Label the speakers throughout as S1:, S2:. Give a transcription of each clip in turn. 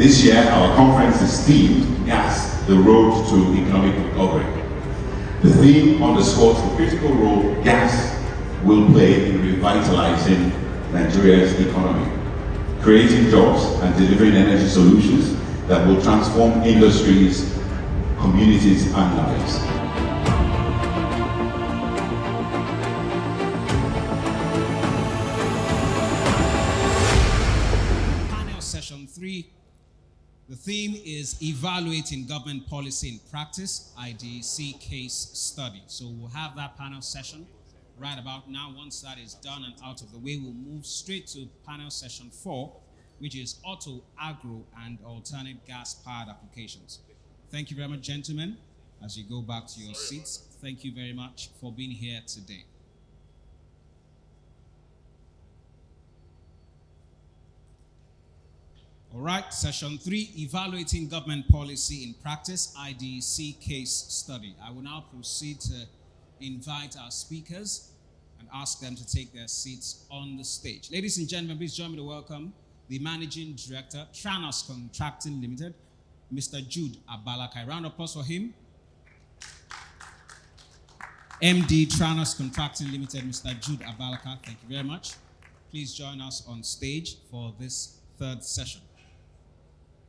S1: This year, our conference is themed Gas, the Road to Economic Recovery. The theme underscores the critical role gas will play in revitalizing Nigeria's economy, creating jobs and delivering energy solutions that will transform industries, communities, and lives.
S2: Panel session 3. The theme is Evaluating Government Policy in Practice, IDEC Case Study. So we'll have that panel session right about now. Once that is done and out of the way, we'll move straight to panel session 4, which is Auto, Agro, and Alternate Gas-Powered Applications. Thank you very much, gentlemen. As you go back to your seats, thank you very much for being here today. All right, session 3, Evaluating Government Policy in Practice, IDEC Case Study. I will now proceed to invite our speakers and ask them to take their seats on the stage. Ladies and gentlemen, please join me to welcome the Managing Director, Tranos Contracting Limited, Mr. Jude Abalaka. Round of applause for him. MD, Tranos Contracting Limited, Mr. Jude Abalaka. Thank you very much. Please join us on stage for this third session.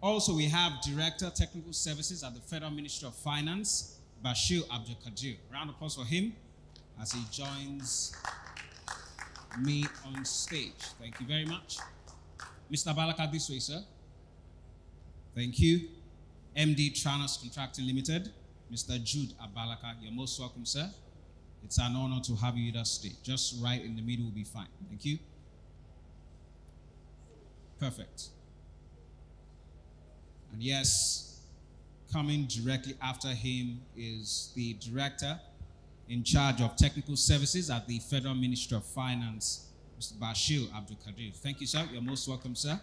S2: Also, we have Director Technical Services at the Federal Ministry of Finance, Bashir Abdul Kadir. Round of applause for him as he joins me on stage. Thank you very much. Mr. Abalaka, this way, sir. Thank you. MD Tranos Contracting Limited, Mr. Jude Abalaka. You're most welcome, sir. It's an honor to have you with us today. Just right in the middle will be fine. Thank you. Perfect. And yes, coming directly after him is the Director in charge of Technical Services at the Federal Ministry of Finance, Mr. Bashir Abdul Kadir. Thank you, sir. You're most welcome, sir.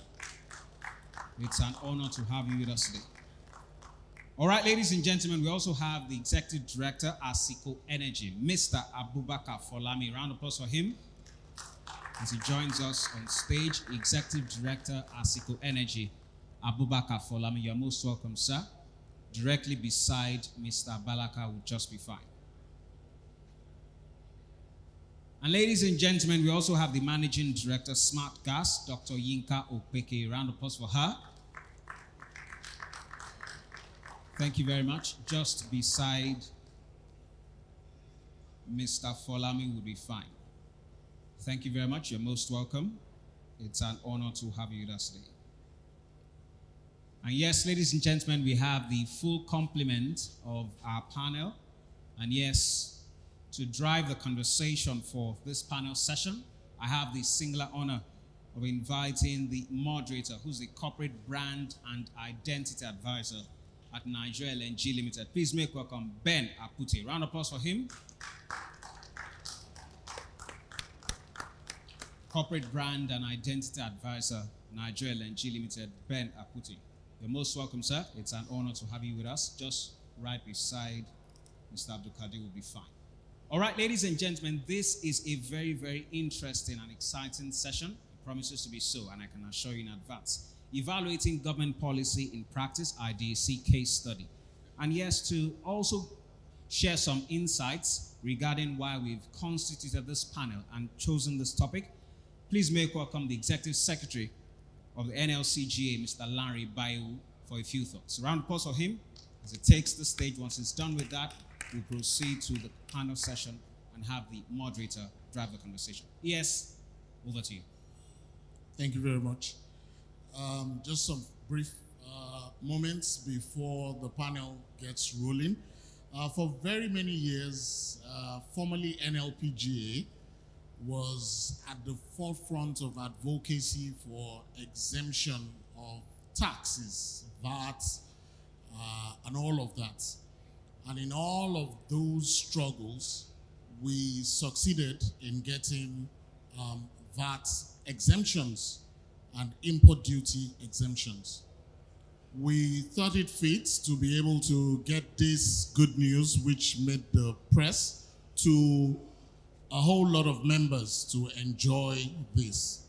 S2: It's an honor to have you with us today. All right, ladies and gentlemen, we also have the Executive Director, ASICO Energy, Mr. Abubakar Folami. Round of applause for him as he joins us on stage. Executive Director, ASICO Energy, Abubakar Folami. You're most welcome, sir. Directly beside Mr. Abalaka will just be fine. And ladies and gentlemen, we also have the Managing Director, Smart Gas, Dr. Yinka Opeke. Round of applause for her. Thank you very much. Just beside Mr. Folami will be fine. Thank you very much. You're most welcome. It's an honor to have you with us today. And yes, ladies and gentlemen, we have the full complement of our panel. And yes, to drive the conversation for this panel session, I have the singular honor of inviting the moderator, who's the Corporate Brand and Identity Advisor at Nigeria LNG Limited. Please make welcome Ben Apute. Round of applause for him. Corporate Brand and Identity Advisor, Nigeria LNG Limited, Ben Apute. You're most welcome, sir. It's an honor to have you with us. Just right beside Mr. Abdul Kadir will be fine. All right, ladies and gentlemen, this is a very, very interesting and exciting session. It promises to be so, and I can assure you in advance. Evaluating Government Policy in Practice, IDEC Case Study. And yes, to also share some insights regarding why we've constituted this panel and chosen this topic, please make welcome the Executive Secretary of the NLCGA, Mr. Larry Bayu, for a few thoughts. A round of applause for him as he takes the stage. Once it's done with that, we'll proceed to the panel session and have the moderator drive the conversation. Yes, over to you.
S3: Thank you very much. Just some brief moments before the panel gets rolling. For very many years, formerly NLPGA was at the forefront of advocacy for exemption of taxes, VAT, and all of that. And in all of those struggles, we succeeded in getting VAT exemptions and import duty exemptions. We thought it fit to be able to get this good news, which made the press, to a whole lot of members to enjoy this.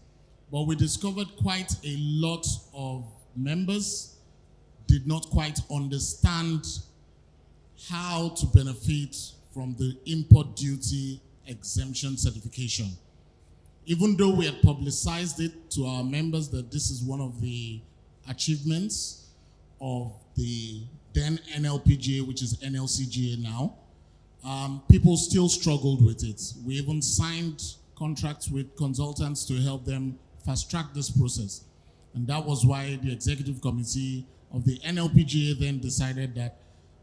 S3: But we discovered quite a lot of members did not quite understand how to benefit from the import duty exemption certification. Even though we had publicized it to our members that this is one of the achievements of the then NLPGA, which is NLCGA now, people still struggled with it. We even signed contracts with consultants to help them fast track this process. And that was why the executive committee of the NLPGA then decided that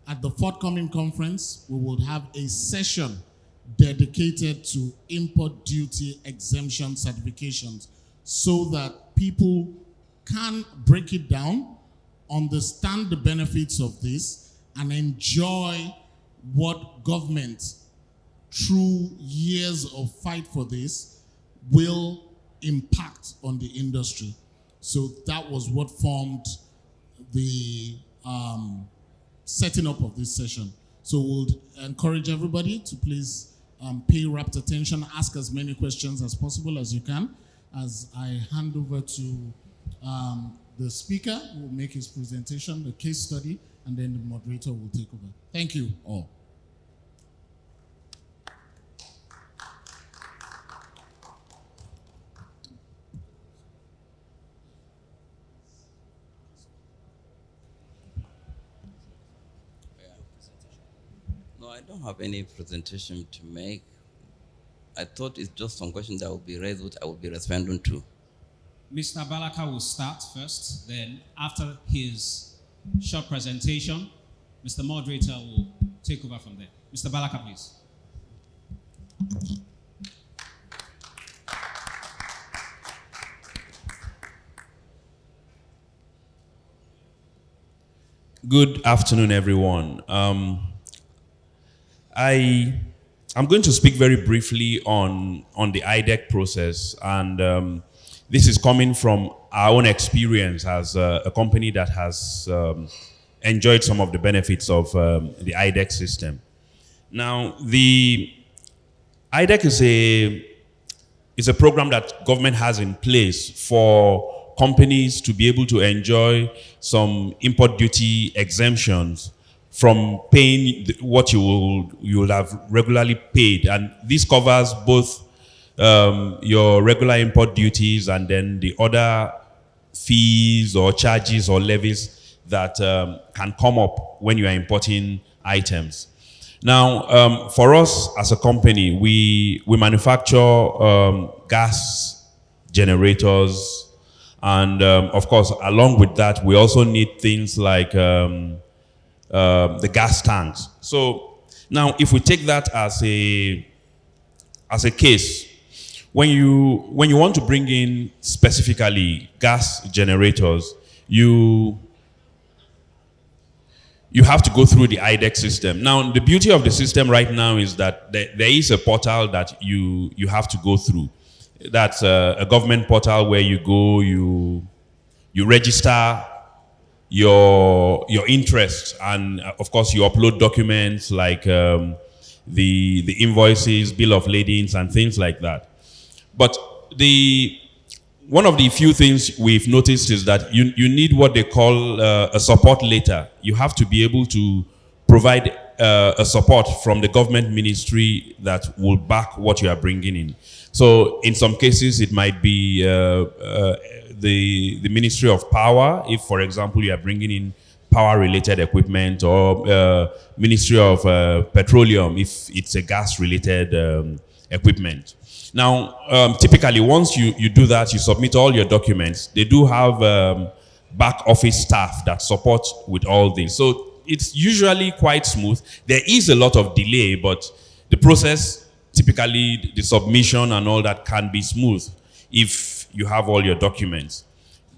S3: at the forthcoming conference, we would have a session dedicated to import duty exemption certifications so that people can break it down, understand the benefits of this, and enjoy what government, through years of fight for this, will impact on the industry. So that was what formed the setting up of this session. So we'll encourage everybody to please pay rapt attention, ask as many questions as possible as you can, as I hand over to the speaker who will make his presentation, the case study, and then the moderator will take over. Thank you all.
S4: No, I don't have any presentation to make. I thought it's just some questions that will be raised, which I will be responding to.
S2: Mr. Balaka will start first, then after his short presentation, Mr. Moderator will take over from there. Mr. Balaka, please.
S5: Good afternoon, everyone. I'm going to speak very briefly on the IDEC process, and this is coming from our own experience as a company that has enjoyed some of the benefits of the IDEC system. Now, the IDEC is a program that government has in place for companies to be able to enjoy some import duty exemptions from paying what you will have regularly paid. And this covers both your regular import duties and then the other fees or charges or levies that can come up when you are importing items. Now, for us as a company, we manufacture gas generators, and of course, along with that, we also need things like the gas tanks. So now, if we take that as a case, when you want to bring in specifically gas generators, you have to go through the IDEC system. Now, the beauty of the system right now is that there is a portal that you have to go through. That's a government portal where you go, you register your interest, and of course you upload documents like the invoices, bill of ladings, and things like that. But one of the few things we've noticed is that you need what they call a support letter. You have to be able to provide a support from the government ministry that will back what you are bringing in. So in some cases, it might be the Ministry of Power, if, for example, you are bringing in power-related equipment, or Ministry of Petroleum, if it's a gas-related equipment. Now, typically, once you do that, you submit all your documents. They do have back office staff that support with all this. So it's usually quite smooth. There is a lot of delay, but the process, typically the submission and all that, can be smooth if you have all your documents.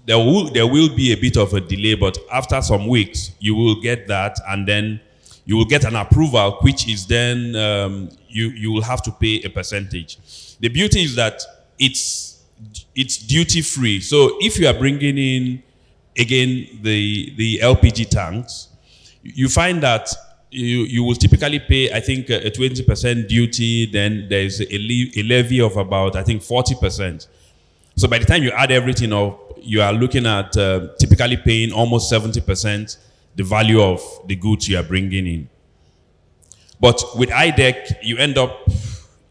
S5: There will be a bit of a delay, but after some weeks, you will get that, and then you will get an approval, which is then you will have to pay a percentage. The beauty is that it's duty free. So if you are bringing in, again, the LPG tanks, you find that you will typically pay, I think, a 20% duty. Then there's a levy of about, I think, 40%. So by the time you add everything up, you are looking at typically paying almost 70% the value of the goods you are bringing in. But with IDEC, you end up,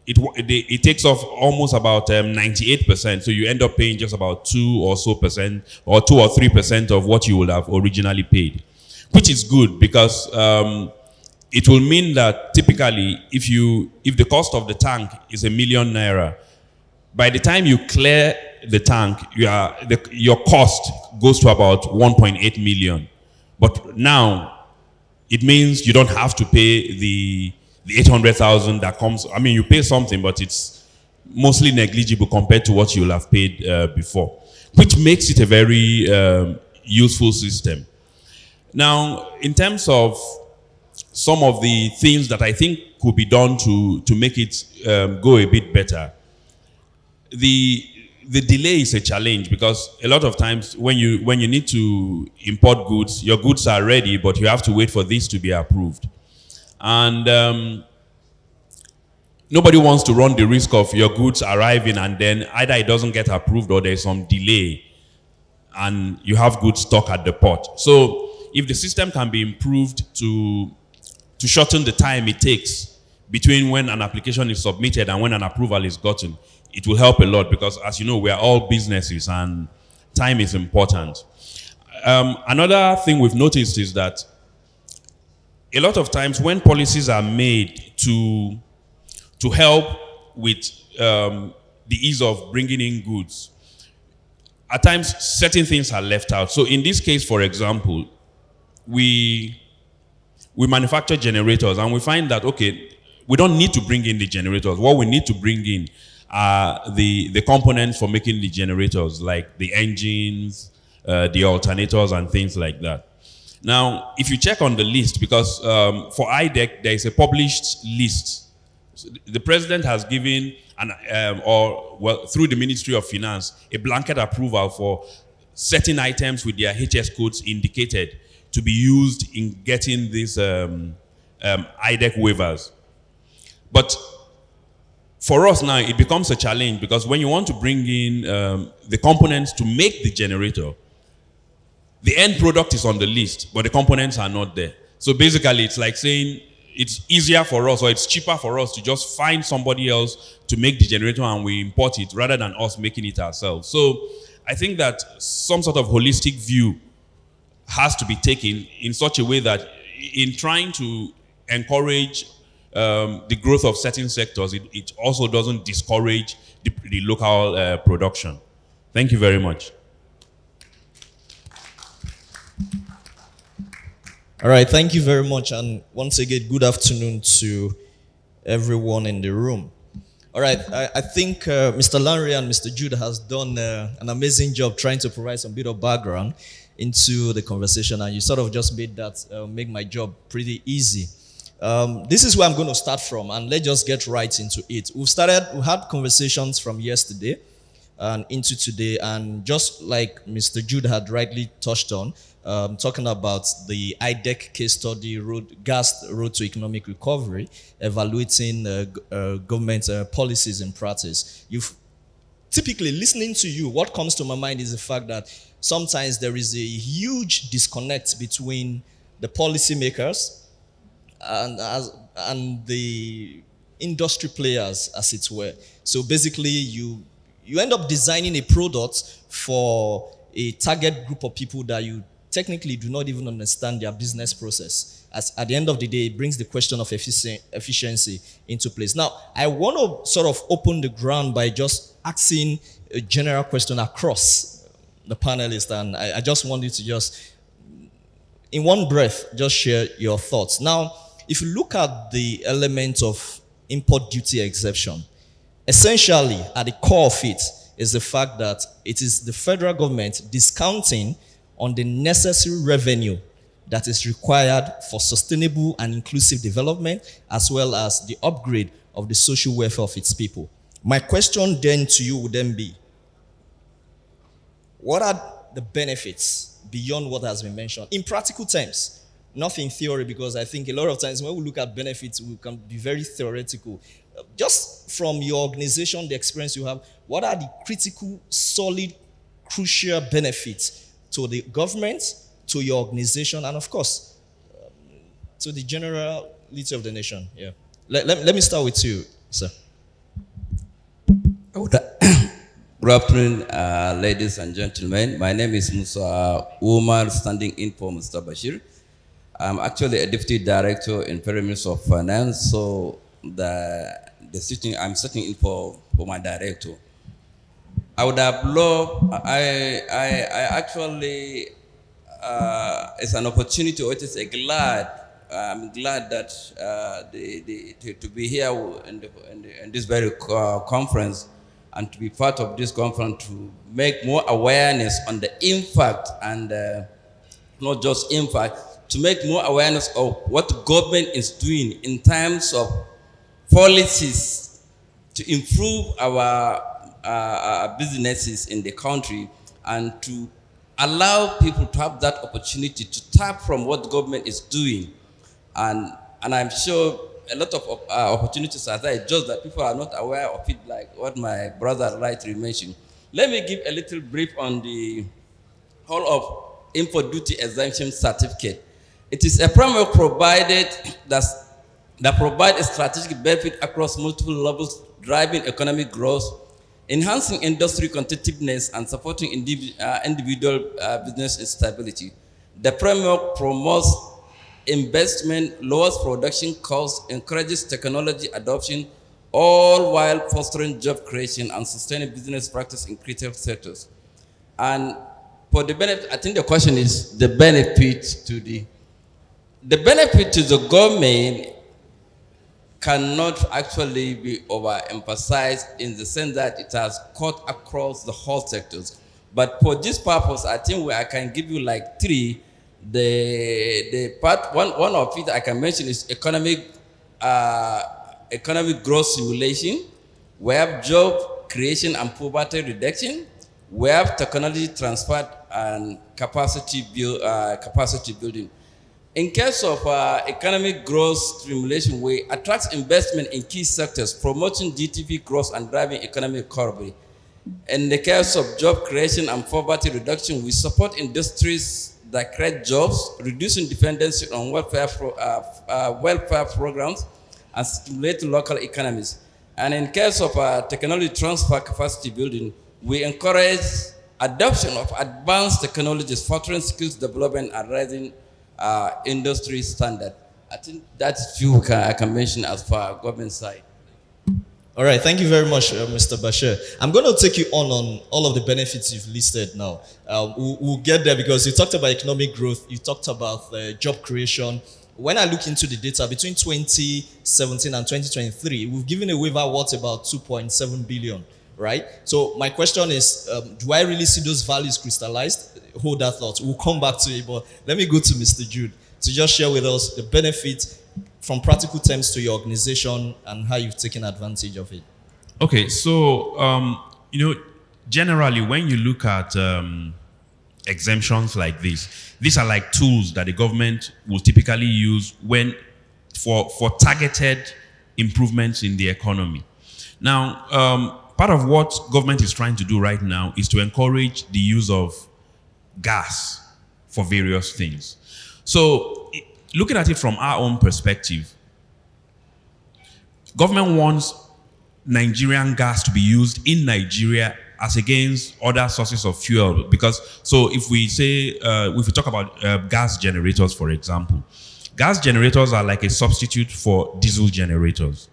S5: it takes off almost about 98%. So you end up paying just about 2 or 3% of what you would have originally paid, which is good because it will mean that typically if the cost of the tank is ₦1 million, by the time you clear the tank, your cost goes to about 1.8 million. But now it means you don't have to pay the 800,000 that comes. I mean, you pay something, but it's mostly negligible compared to what you'll have paid before, which makes it a very useful system. Now, in terms of some of the things that I think could be done to make it go a bit better, the delay is a challenge because a lot of times when you need to import goods, your goods are ready, but you have to wait for this to be approved. And nobody wants to run the risk of your goods arriving and then either it doesn't get approved or there's some delay and you have goods stuck at the port. So if the system can be improved to shorten the time it takes between when an application is submitted and when an approval is gotten, it will help a lot because, as you know, we are all businesses and time is important. Another thing we've noticed is that a lot of times when policies are made to help with the ease of bringing in goods, at times certain things are left out. So in this case, for example, we manufacture generators and we find that, okay, we don't need to bring in the generators. What we need to bring in are the components for making the generators, like the engines, the alternators, and things like that. Now, if you check on the list, because for IDEC, there is a published list. So the president has given, through the Ministry of Finance, a blanket approval for certain items with their HS codes indicated to be used in getting these IDEC waivers. But for us now, it becomes a challenge because when you want to bring in the components to make the generator, the end product is on the list, but the components are not there. So basically, it's like saying it's easier for us or it's cheaper for us to just find somebody else to make the generator and we import it rather than us making it ourselves. So I think that some sort of holistic view has to be taken in such a way that in trying to encourage the growth of certain sectors, it also doesn't discourage the local production. Thank you very much.
S6: All right, thank you very much. And once again, good afternoon to everyone in the room. All right, I think Mr. Lanre and Mr. Jude has done an amazing job trying to provide some bit of background into the conversation, and you sort of just made that make my job pretty easy. This is where I'm going to start from, and let's just get right into it. We had conversations from yesterday and into today, and just like Mr. Jude had rightly touched on, talking about the IDEC case study, gas road to economic recovery, evaluating government policies in practice. Typically, listening to you, what comes to my mind is the fact that sometimes there is a huge disconnect between the policymakers and the industry players, as it were. So basically, you end up designing a product for a target group of people that you technically do not even understand their business process. As at the end of the day, it brings the question of efficiency into place. Now, I want to sort of open the ground by just asking a general question across the panelists, and I just want you to just, in one breath, just share your thoughts. Now, if you look at the element of import duty exemption, essentially, at the core of it is the fact that it is the federal government discounting on the necessary revenue that is required for sustainable and inclusive development, as well as the upgrade of the social welfare of its people. My question then to you would then be, what are the benefits beyond what has been mentioned in practical terms? Not in theory, because I think a lot of times when we look at benefits, we can be very theoretical. Just from your organization, the experience you have, what are the critical, solid, crucial benefits to the government, to your organization, and of course, to the generality of the nation. Yeah. Let me start with you, sir.
S4: Good afternoon, ladies and gentlemen. My name is Musa Umar, standing in for Mr. Bashir. I'm actually a deputy director in Federal Ministry of Finance, so I'm sitting in for my director. I would have loved. I actually it's an opportunity, or it is a glad. I'm glad that to be here in this very conference, and to be part of this conference to make more awareness on the impact, and not just impact, to make more awareness of what government is doing in terms of policies to improve our businesses in the country, and to allow people to have that opportunity to tap from what government is doing. And I'm sure a lot of opportunities are there, just that people are not aware of it, like what my brother rightly mentioned. Let me give a little brief on the whole of import duty exemption certificate. It is a framework provided that provides a strategic benefit across multiple levels, driving economic growth, enhancing industry competitiveness, and supporting individual business stability. The framework promotes investment, lowers production costs, encourages technology adoption, all while fostering job creation and sustaining business practice in critical sectors. And for the benefit, I think the question is the benefit to the government cannot actually be overemphasized, in the sense that it has cut across the whole sectors. But for this purpose, I think I can give you like three. The part one of it I can mention is economic growth simulation. We have job creation and poverty reduction. We have technology transfer and capacity building. In case of economic growth stimulation, we attract investment in key sectors, promoting GDP growth and driving economic recovery. In the case of job creation and poverty reduction, we support industries that create jobs, reducing dependency on welfare programs, and stimulate local economies. And in case of technology transfer capacity building, we encourage adoption of advanced technologies, fostering skills development, and raising industry standard. I think that's few I can mention as far as government side.
S6: All right, thank you very much, Mr. Bashir. I'm going to take you on all of the benefits you've listed now. We'll get there, because you talked about economic growth, you talked about job creation. When I look into the data, between 2017 and 2023, we've given away worth about 2.7 billion, right? So my question is, do I really see those values crystallized? Hold that thought. We'll come back to it, but let me go to Mr. Jude to just share with us the benefit from practical terms to your organization and how you've taken advantage of it.
S5: Okay, so, generally when you look at exemptions like this, these are like tools that the government will typically use for targeted improvements in the economy. Now, part of what government is trying to do right now is to encourage the use of gas for various things. So, looking at it from our own perspective, government wants Nigerian gas to be used in Nigeria as against other sources of fuel. Because, so if we say, if we talk about gas generators, for example, gas generators are like a substitute for diesel generators.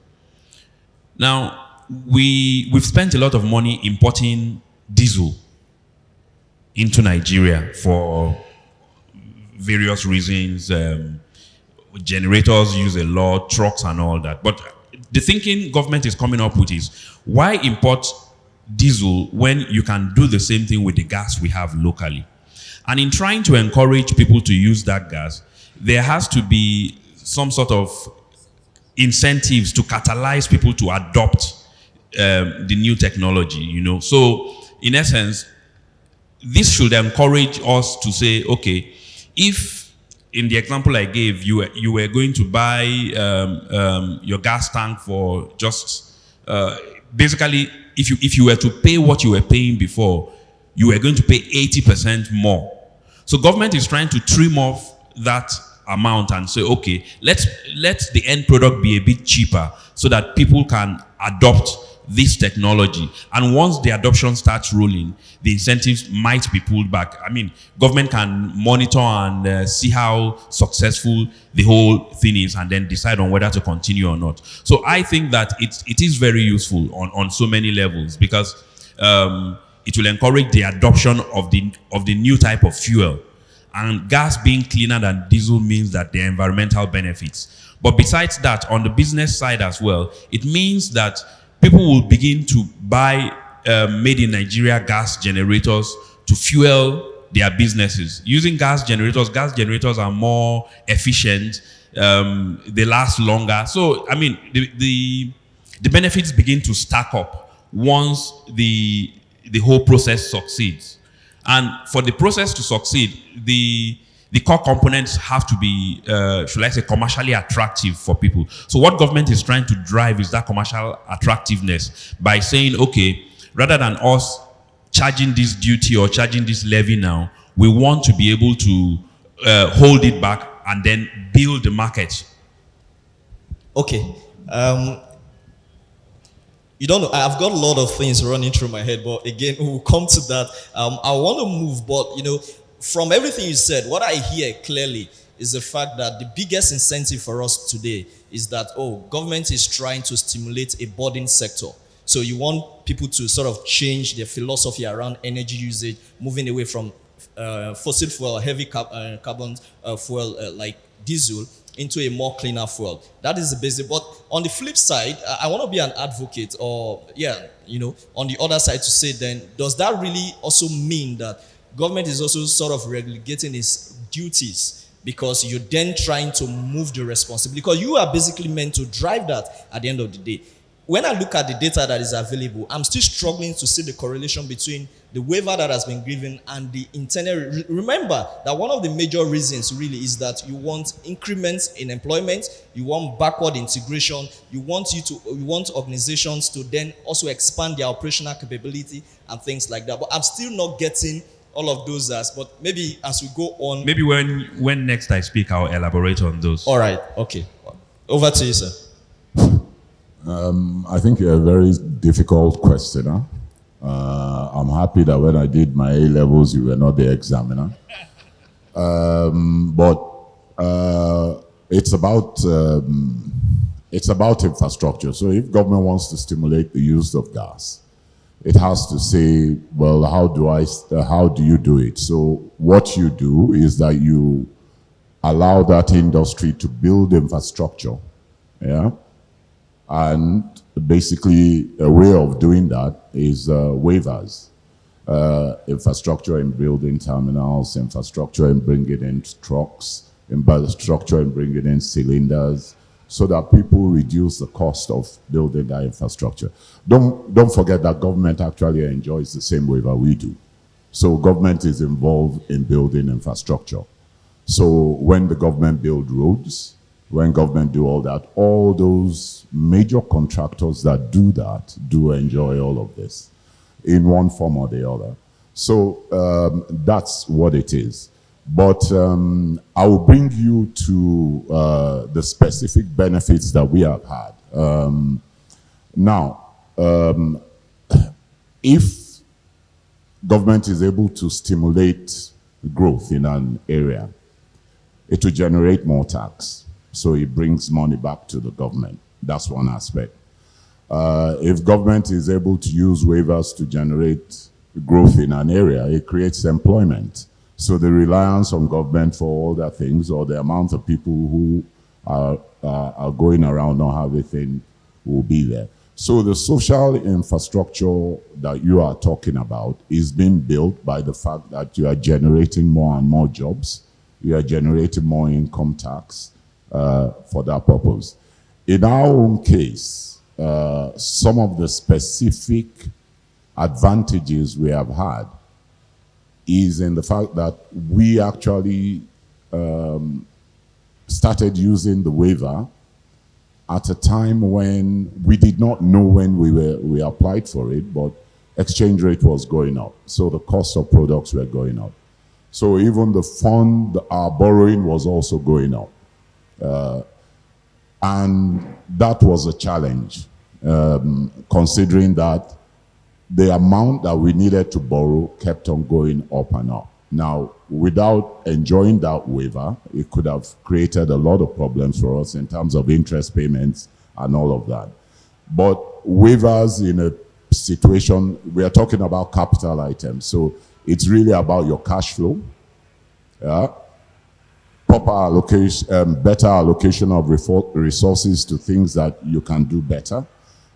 S5: Now, we've spent a lot of money importing diesel into Nigeria for various reasons. Generators use a lot, trucks and all that. But the thinking government is coming up with is, why import diesel when you can do the same thing with the gas we have locally? And in trying to encourage people to use that gas, there has to be some sort of incentives to catalyze people to adopt the new technology, So, in essence, this should encourage us to say, okay, if in the example I gave, you were going to buy your gas tank for just basically, if you were to pay what you were paying before, you were going to pay 80% more. So government is trying to trim off that amount and say, okay, let the end product be a bit cheaper so that people can adopt this technology. And once the adoption starts rolling, the incentives might be pulled back. I mean, government can monitor and see how successful the whole thing is and then decide on whether to continue or not. So I think that it is very useful on so many levels because it will encourage the adoption of the new type of fuel. And gas being cleaner than diesel means that there are environmental benefits. But besides that, on the business side as well, it means that people will begin to buy made in Nigeria gas generators to fuel their businesses. Using gas generators are more efficient, they last longer. So, I mean, the benefits begin to stack up once the whole process succeeds. And for the process to succeed, the core components have to be, should I say, commercially attractive for people. So what government is trying to drive is that commercial attractiveness by saying, okay, rather than us charging this duty or charging this levy now, we want to be able to hold it back and then build the market.
S6: Okay. You don't know, I've got a lot of things running through my head, but again, we'll come to that. I want to move, but, you know, from everything you said, what I hear clearly is the fact that the biggest incentive for us today is that, government is trying to stimulate a budding sector. So you want people to sort of change their philosophy around energy usage, moving away from fossil fuel, heavy carbon fuel like diesel, into a more cleaner fuel. That is the basic. But on the flip side, I want to be an advocate or, on the other side to say then, does that really also mean that government is also sort of relegating its duties because you're then trying to move the responsibility? Because you are basically meant to drive that at the end of the day. When I look at the data that is available, I'm still struggling to see the correlation between the waiver that has been given and the internal. Remember that one of the major reasons really is that you want increments in employment, you want backward integration, you want organizations to then also expand their operational capability and things like that. But I'm still not getting all of those but maybe as we go on.
S5: Maybe when next I speak, I'll elaborate on those.
S6: All right, okay. Over to you, sir.
S7: I think you're a very difficult questioner. I'm happy that when I did my A-levels, you were not the examiner. But it's about infrastructure. So if government wants to stimulate the use of gas, it has to say, well, how do you do it? So what you do is that you allow that industry to build infrastructure, yeah? And basically, a way of doing that is waivers. Infrastructure in building terminals, infrastructure in bringing in trucks, infrastructure in bringing in cylinders, so that people reduce the cost of building that infrastructure. Don't forget that government actually enjoys the same waiver we do. So government is involved in building infrastructure. So when the government build roads, when government do all that, all those major contractors that do that do enjoy all of this in one form or the other. So that's what it is. But I will bring you to the specific benefits that we have had. Now, if government is able to stimulate growth in an area, it will generate more tax. So it brings money back to the government. That's one aspect. If government is able to use waivers to generate growth in an area, it creates employment. So the reliance on government for all that things, or the amount of people who are going around not have anything, will be there. So the social infrastructure that you are talking about is being built by the fact that you are generating more and more jobs. You are generating more income tax for that purpose. In our own case, some of the specific advantages we have had is in the fact that we actually started using the waiver at a time when we did not know when we applied for it, but exchange rate was going up. So the cost of products were going up. So even the fund, our borrowing was also going up. And that was a challenge, considering that the amount that we needed to borrow kept on going up and up. Now, without enjoying that waiver, it could have created a lot of problems for us in terms of interest payments and all of that. But waivers in a situation, we are talking about capital items, so it's really about your cash flow, yeah? Proper allocation, better allocation of resources to things that you can do better.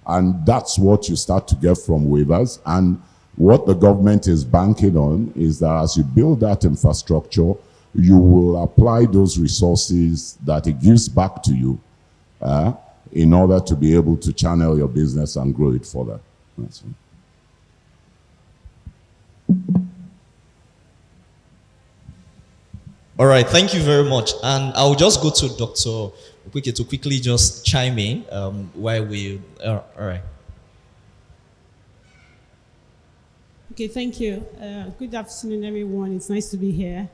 S7: And that's what you start to get from waivers. And what the government is banking on is that as you build that infrastructure, you will apply those resources that it gives back to you in order to be able to channel your business and grow it further. That's it.
S6: All right, thank you very much. And I'll just go to Dr. Okwike to quickly just chime in while we, all right.
S8: Okay, thank you. Good afternoon, everyone. It's nice to be here.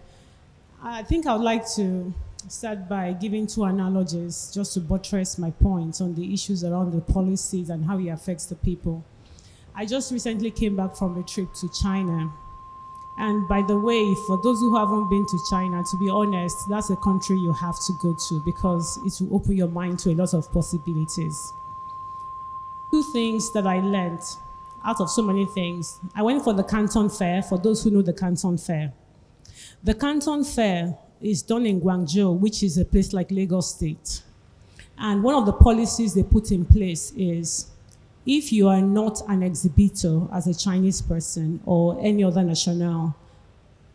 S8: I think I would like to start by giving two analogies just to buttress my points on the issues around the policies and how it affects the people. I just recently came back from a trip to China. And by the way, for those who haven't been to China, to be honest, that's a country you have to go to because it will open your mind to a lot of possibilities. Two things that I learned out of so many things. I went for the Canton Fair, for those who know the Canton Fair. The Canton Fair is done in Guangzhou, which is a place like Lagos State. And one of the policies they put in place is if you are not an exhibitor as a Chinese person or any other national,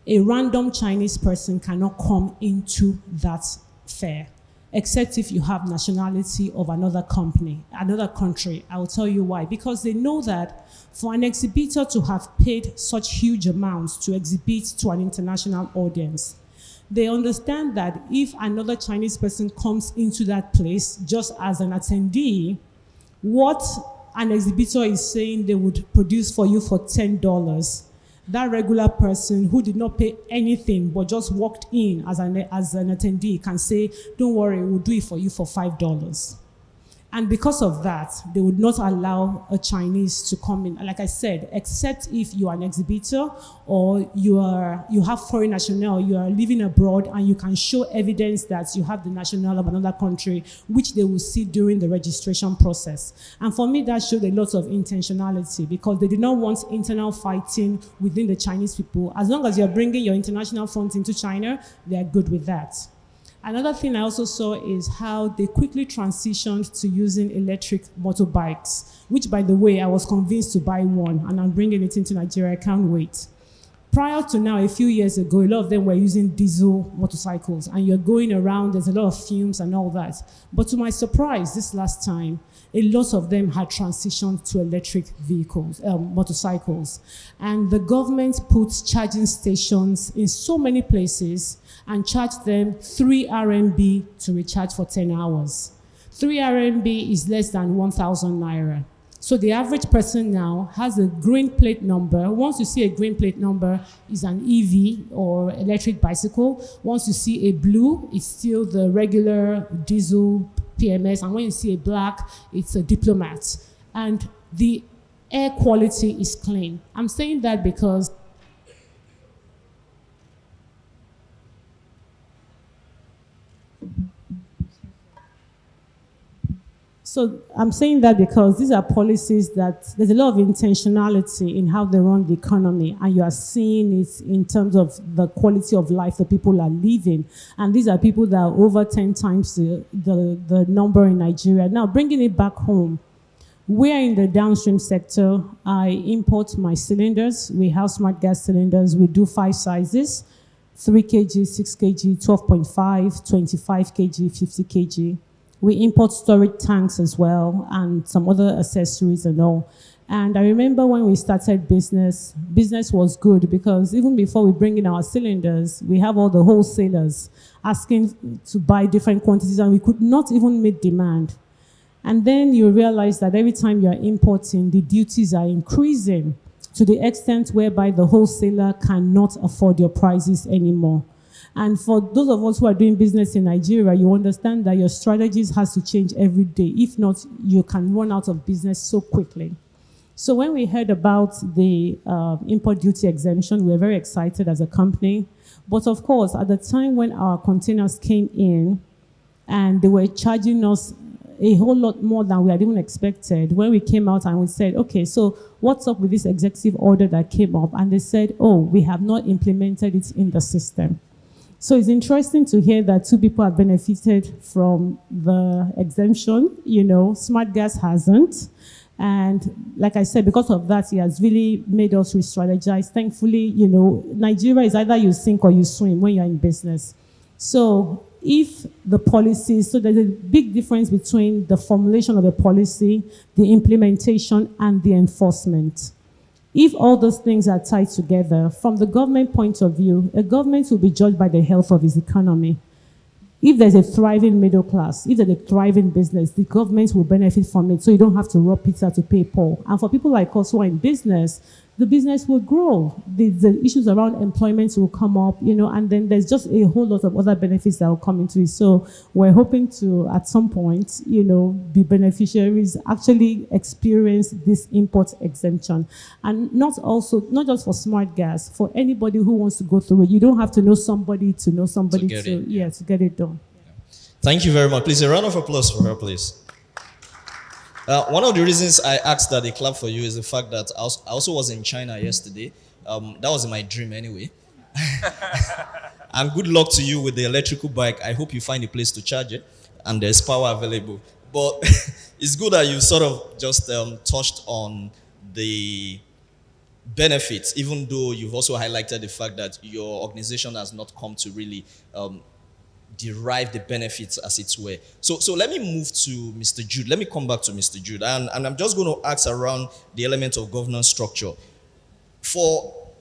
S8: a random Chinese person cannot come into that fair, except if you have nationality of another company, another country. I will tell you why. Because they know that for an exhibitor to have paid such huge amounts to exhibit to an international audience, they understand that if another Chinese person comes into that place just as an attendee, what an exhibitor is saying they would produce for you for $10, that regular person who did not pay anything but just walked in as an attendee can say, don't worry, we'll do it for you for $5. And because of that, they would not allow a Chinese to come in, like I said, except if you are an exhibitor or you have foreign national, you are living abroad and you can show evidence that you have the national of another country, which they will see during the registration process. And for me, that showed a lot of intentionality because they did not want internal fighting within the Chinese people. As long as you're bringing your international funds into China, they're good with that. Another thing I also saw is how they quickly transitioned to using electric motorbikes, which, by the way, I was convinced to buy one, and I'm bringing it into Nigeria. I can't wait. Prior to now, a few years ago, a lot of them were using diesel motorcycles, and you're going around, there's a lot of fumes and all that. But to my surprise, this last time, a lot of them had transitioned to electric vehicles, motorcycles. And the government puts charging stations in so many places and charged them 3 RMB to recharge for 10 hours. 3 RMB is less than 1,000 naira. So the average person now has a green plate number. Once you see a green plate number, it's an EV or electric bicycle. Once you see a blue, it's still the regular diesel PMS. And when you see a black, it's a Diplomat. And the air quality is clean. I'm saying that because these are policies that there's a lot of intentionality in how they run the economy, and you are seeing it in terms of the quality of life that people are living. And these are people that are over 10 times the number in Nigeria. Now, bringing it back home, we are in the downstream sector. I import my cylinders. We have smart gas cylinders. We do 5 sizes, 3 kg, 6 kg, 12.5, 25 kg, 50 kg. We import storage tanks as well and some other accessories and all. And I remember when we started business was good because even before we bring in our cylinders, we have all the wholesalers asking to buy different quantities and we could not even meet demand. And then you realize that every time you're importing, the duties are increasing. to the extent whereby the wholesaler cannot afford your prices anymore. And for those of us who are doing business in Nigeria, you understand that your strategies has to change every day. If not, you can run out of business so quickly. So when we heard about the import duty exemption, we were very excited as a company. But of course, at the time when our containers came in and they were charging us a whole lot more than we had even expected, when we came out and we said, okay, so what's up with this executive order that came up? And they said, oh, we have not implemented it in the system. So it's interesting to hear that 2 people have benefited from the exemption. You know, Smart Gas hasn't. And like I said, because of that, it has really made us re-strategize. Thankfully, you know, Nigeria is either you sink or you swim when you're in business. So if the policy, so there's a big difference between the formulation of a policy, the implementation, and the enforcement. If all those things are tied together, from the government point of view, a government will be judged by the health of its economy. If there's a thriving middle class, if there's a thriving business, the government will benefit from it, so you don't have to rob pizza to pay poor. And for people like us who are in business, the business will grow. The issues around employment will come up, you know, and then there's just a whole lot of other benefits that will come into it. So we're hoping to, at some point, you know, be beneficiaries, actually experience this import exemption. And not just for Smart Gas, for anybody who wants to go through it. You don't have to know somebody to get it done.
S6: Thank you very much. Please, a round of applause for her, please. One of the reasons I asked that they clap for you is the fact that I also was in China yesterday. That was in my dream anyway. And good luck to you with the electrical bike. I hope you find a place to charge it and there's power available. But it's good that you sort of just touched on the benefits, even though you've also highlighted the fact that your organization has not come to really derive the benefits, as it were. So let me move to Mr. Jude. Let me come back to Mr. Jude. And I'm just going to ask around the element of governance structure.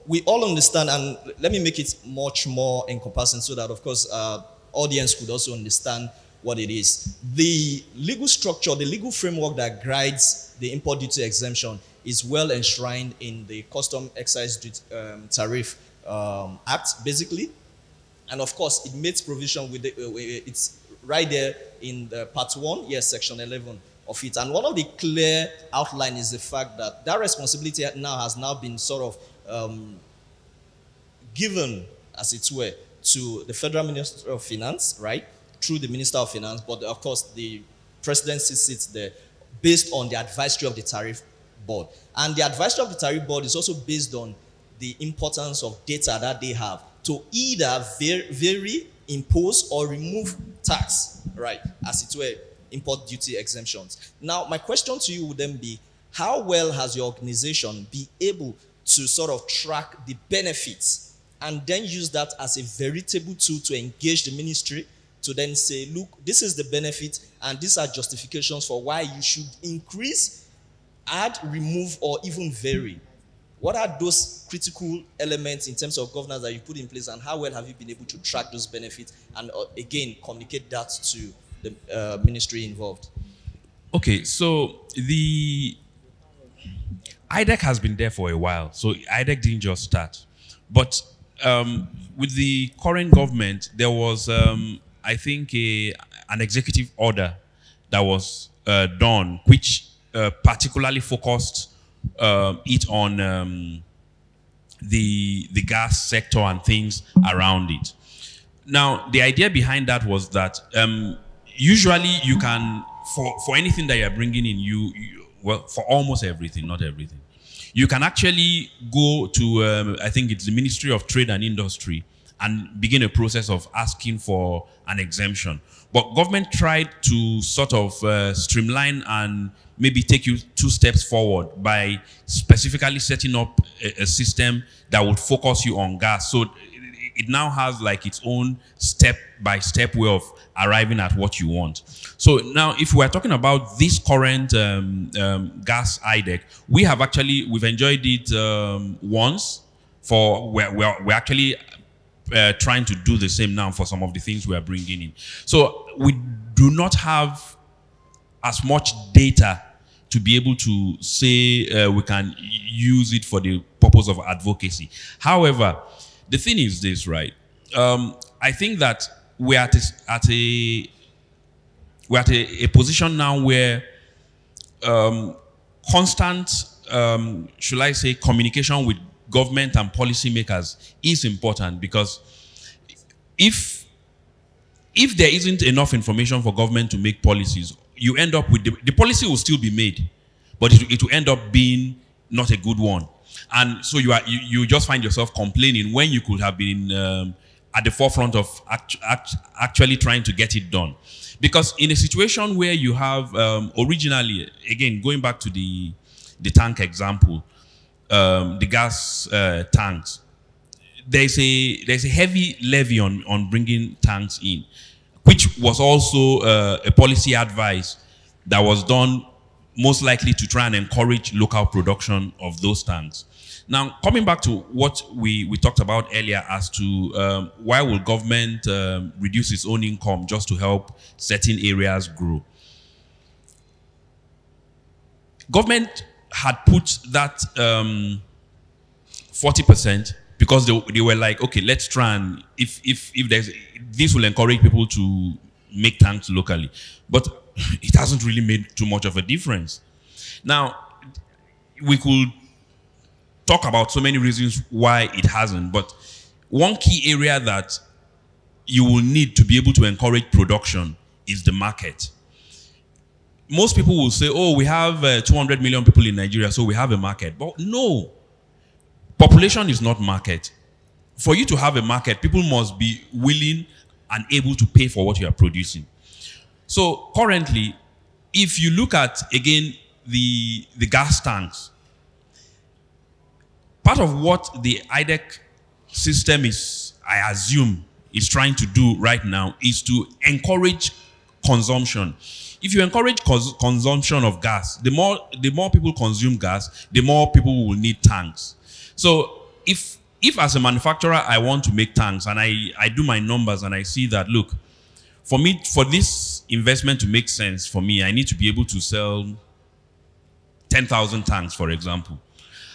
S6: We all understand, and let me make it much more encompassing so that, of course, audience could also understand what it is. The legal structure, the legal framework that guides the import duty exemption is well enshrined in the Custom Excise Tariff Act, basically. And of course, it makes provision with it's right there in the part 1, yes, section 11 of it. And one of the clear outline is the fact that that responsibility has now been sort of given, as it were, to the Federal Minister of Finance, right, through the Minister of Finance. But of course, the presidency sits there based on the advisory of the Tariff Board. And the advisory of the Tariff Board is also based on the importance of data that they have to either vary, impose, or remove tax, right, as it were, import duty exemptions. Now, my question to you would then be, how well has your organization been able to sort of track the benefits and then use that as a veritable tool to engage the ministry to then say, look, this is the benefit and these are justifications for why you should increase, add, remove, or even vary? What are those critical elements in terms of governance that you put in place, and how well have you been able to track those benefits and, again, communicate that to the ministry involved?
S5: Okay, so the IDEC has been there for a while, so IDEC didn't just start. But with the current government, there was, I think, an executive order that was done, which particularly focused it on the gas sector and things around it. Now, the idea behind that was that usually you can, for anything that you're bringing in, well, for almost everything, not everything, you can actually go to, I think it's the Ministry of Trade and Industry, and begin a process of asking for an exemption. But government tried to sort of streamline and maybe take you 2 steps forward by specifically setting up a system that would focus you on gas. So it now has like its own step-by-step way of arriving at what you want. So now, if we're talking about this current gas IDEC, we've enjoyed it once. We're actually trying to do the same now for some of the things we are bringing in. So we do not have as much data to be able to say we can use it for the purpose of advocacy. However, the thing is this, right? I think that we're at a position now where constant, should I say, communication with government and policymakers is important, because if there isn't enough information for government to make policies, you end up with the policy will still be made, but it will end up being not a good one. And so you just find yourself complaining when you could have been at the forefront of actually trying to get it done. Because in a situation where you have, originally, again, going back to the tank example, the gas tanks, there's a heavy levy on bringing tanks in, which was also a policy advice that was done most likely to try and encourage local production of those tanks. Now, coming back to what we talked about earlier as to why will government reduce its own income just to help certain areas grow. Government had put that 40% because they were like, okay, let's try and, if this will encourage people to make tanks locally. But it hasn't really made too much of a difference. Now, we could talk about so many reasons why it hasn't, but one key area that you will need to be able to encourage production is the market. Most people will say, oh, we have 200 million people in Nigeria, so we have a market. But no, population is not market. For you to have a market, people must be willing and able to pay for what you are producing. So currently, if you look at, again, the gas tanks, part of what the IDEC system is, I assume, is trying to do right now is to encourage consumption. If you encourage consumption of gas, the more people consume gas, the more people will need tanks. So if as a manufacturer I want to make tanks and I do my numbers and I see that, look, for this investment to make sense for me, I need to be able to sell 10,000 tanks, for example.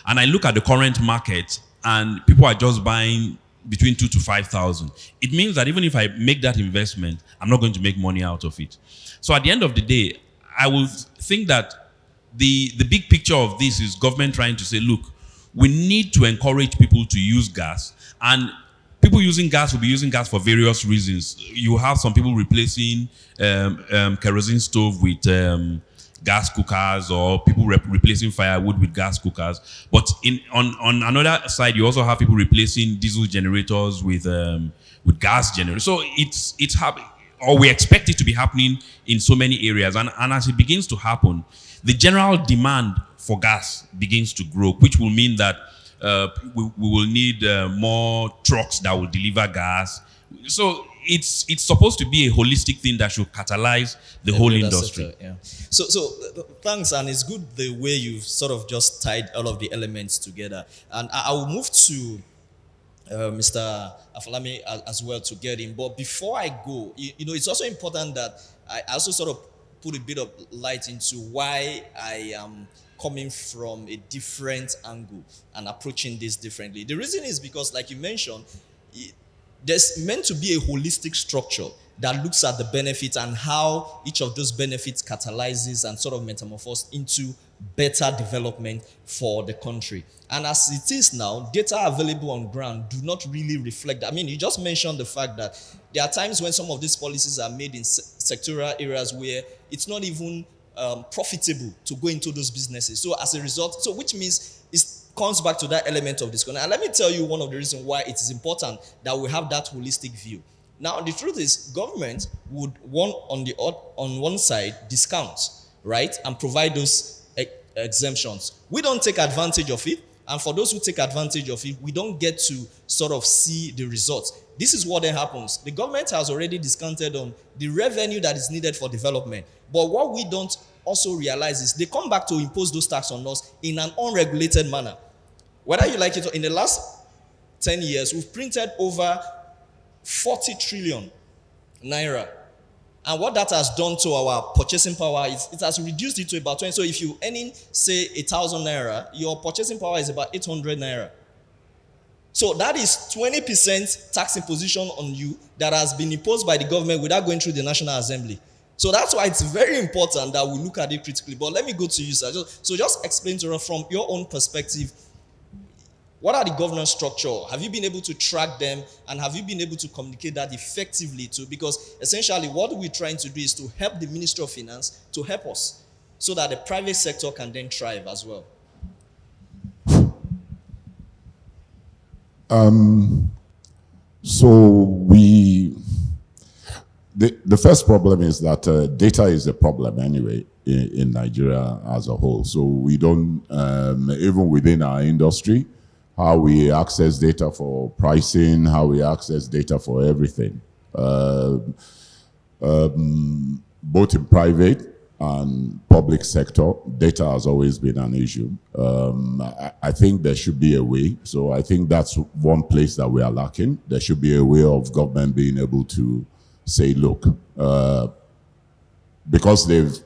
S5: And I look at the current market and people are just buying between 2,000 to 5,000. It means that even if I make that investment, I'm not going to make money out of it. So at the end of the day, I will think that the big picture of this is government trying to say, look, we need to encourage people to use gas. And people using gas will be using gas for various reasons. You have some people replacing kerosene stove with gas cookers, or people replacing firewood with gas cookers. But on another side, you also have people replacing diesel generators with gas generators. So it's happening, or we expect it to be happening in so many areas. And as it begins to happen, the general demand for gas begins to grow, which will mean that we will need more trucks that will deliver gas. So it's supposed to be a holistic thing that should catalyze the whole industry.
S6: Sector, yeah. So thanks, and it's good the way you've sort of just tied all of the elements together. And I will move to Mr. Afalame as well to get in. But before I go, it's also important that I also sort of put a bit of light into why I am coming from a different angle and approaching this differently. The reason is because, like you mentioned, there's meant to be a holistic structure that looks at the benefits and how each of those benefits catalyzes and sort of metamorphoses into better development for the country. And as it is now, data available on ground do not really reflect that. I mean, you just mentioned the fact that there are times when some of these policies are made in sectoral areas where it's not even profitable to go into those businesses. So as a result, which means it comes back to that element of disconnect. And let me tell you one of the reasons why it is important that we have that holistic view. Now, the truth is, government would want on one side discounts, right, and provide those exemptions. We don't take advantage of it, and for those who take advantage of it, we don't get to sort of see the results. This is what then happens. The government has already discounted on the revenue that is needed for development. But what we don't also realize is they come back to impose those taxes on us in an unregulated manner. Whether you like it or in the last 10 years, we've printed over 40 trillion naira. And what that has done to our purchasing power is it has reduced it to about 20. So if you're earning, say, 1,000 naira, your purchasing power is about 800 naira. So that is 20% tax imposition on you that has been imposed by the government without going through the National Assembly. So that's why it's very important that we look at it critically. But let me go to you, sir. Just explain to us from your own perspective, what are the governance structure? Have you been able to track them, and have you been able to communicate that effectively too? Because essentially what we're trying to do is to help the Ministry of Finance to help us so that the private sector can then thrive as well.
S7: The first problem is that data is a problem anyway in Nigeria as a whole. So we don't, even within our industry, how we access data for pricing, how we access data for everything, both in private and public sector, data has always been an issue. I think there should be a way. So I think that's one place that we are lacking. There should be a way of government being able to say, look, because it's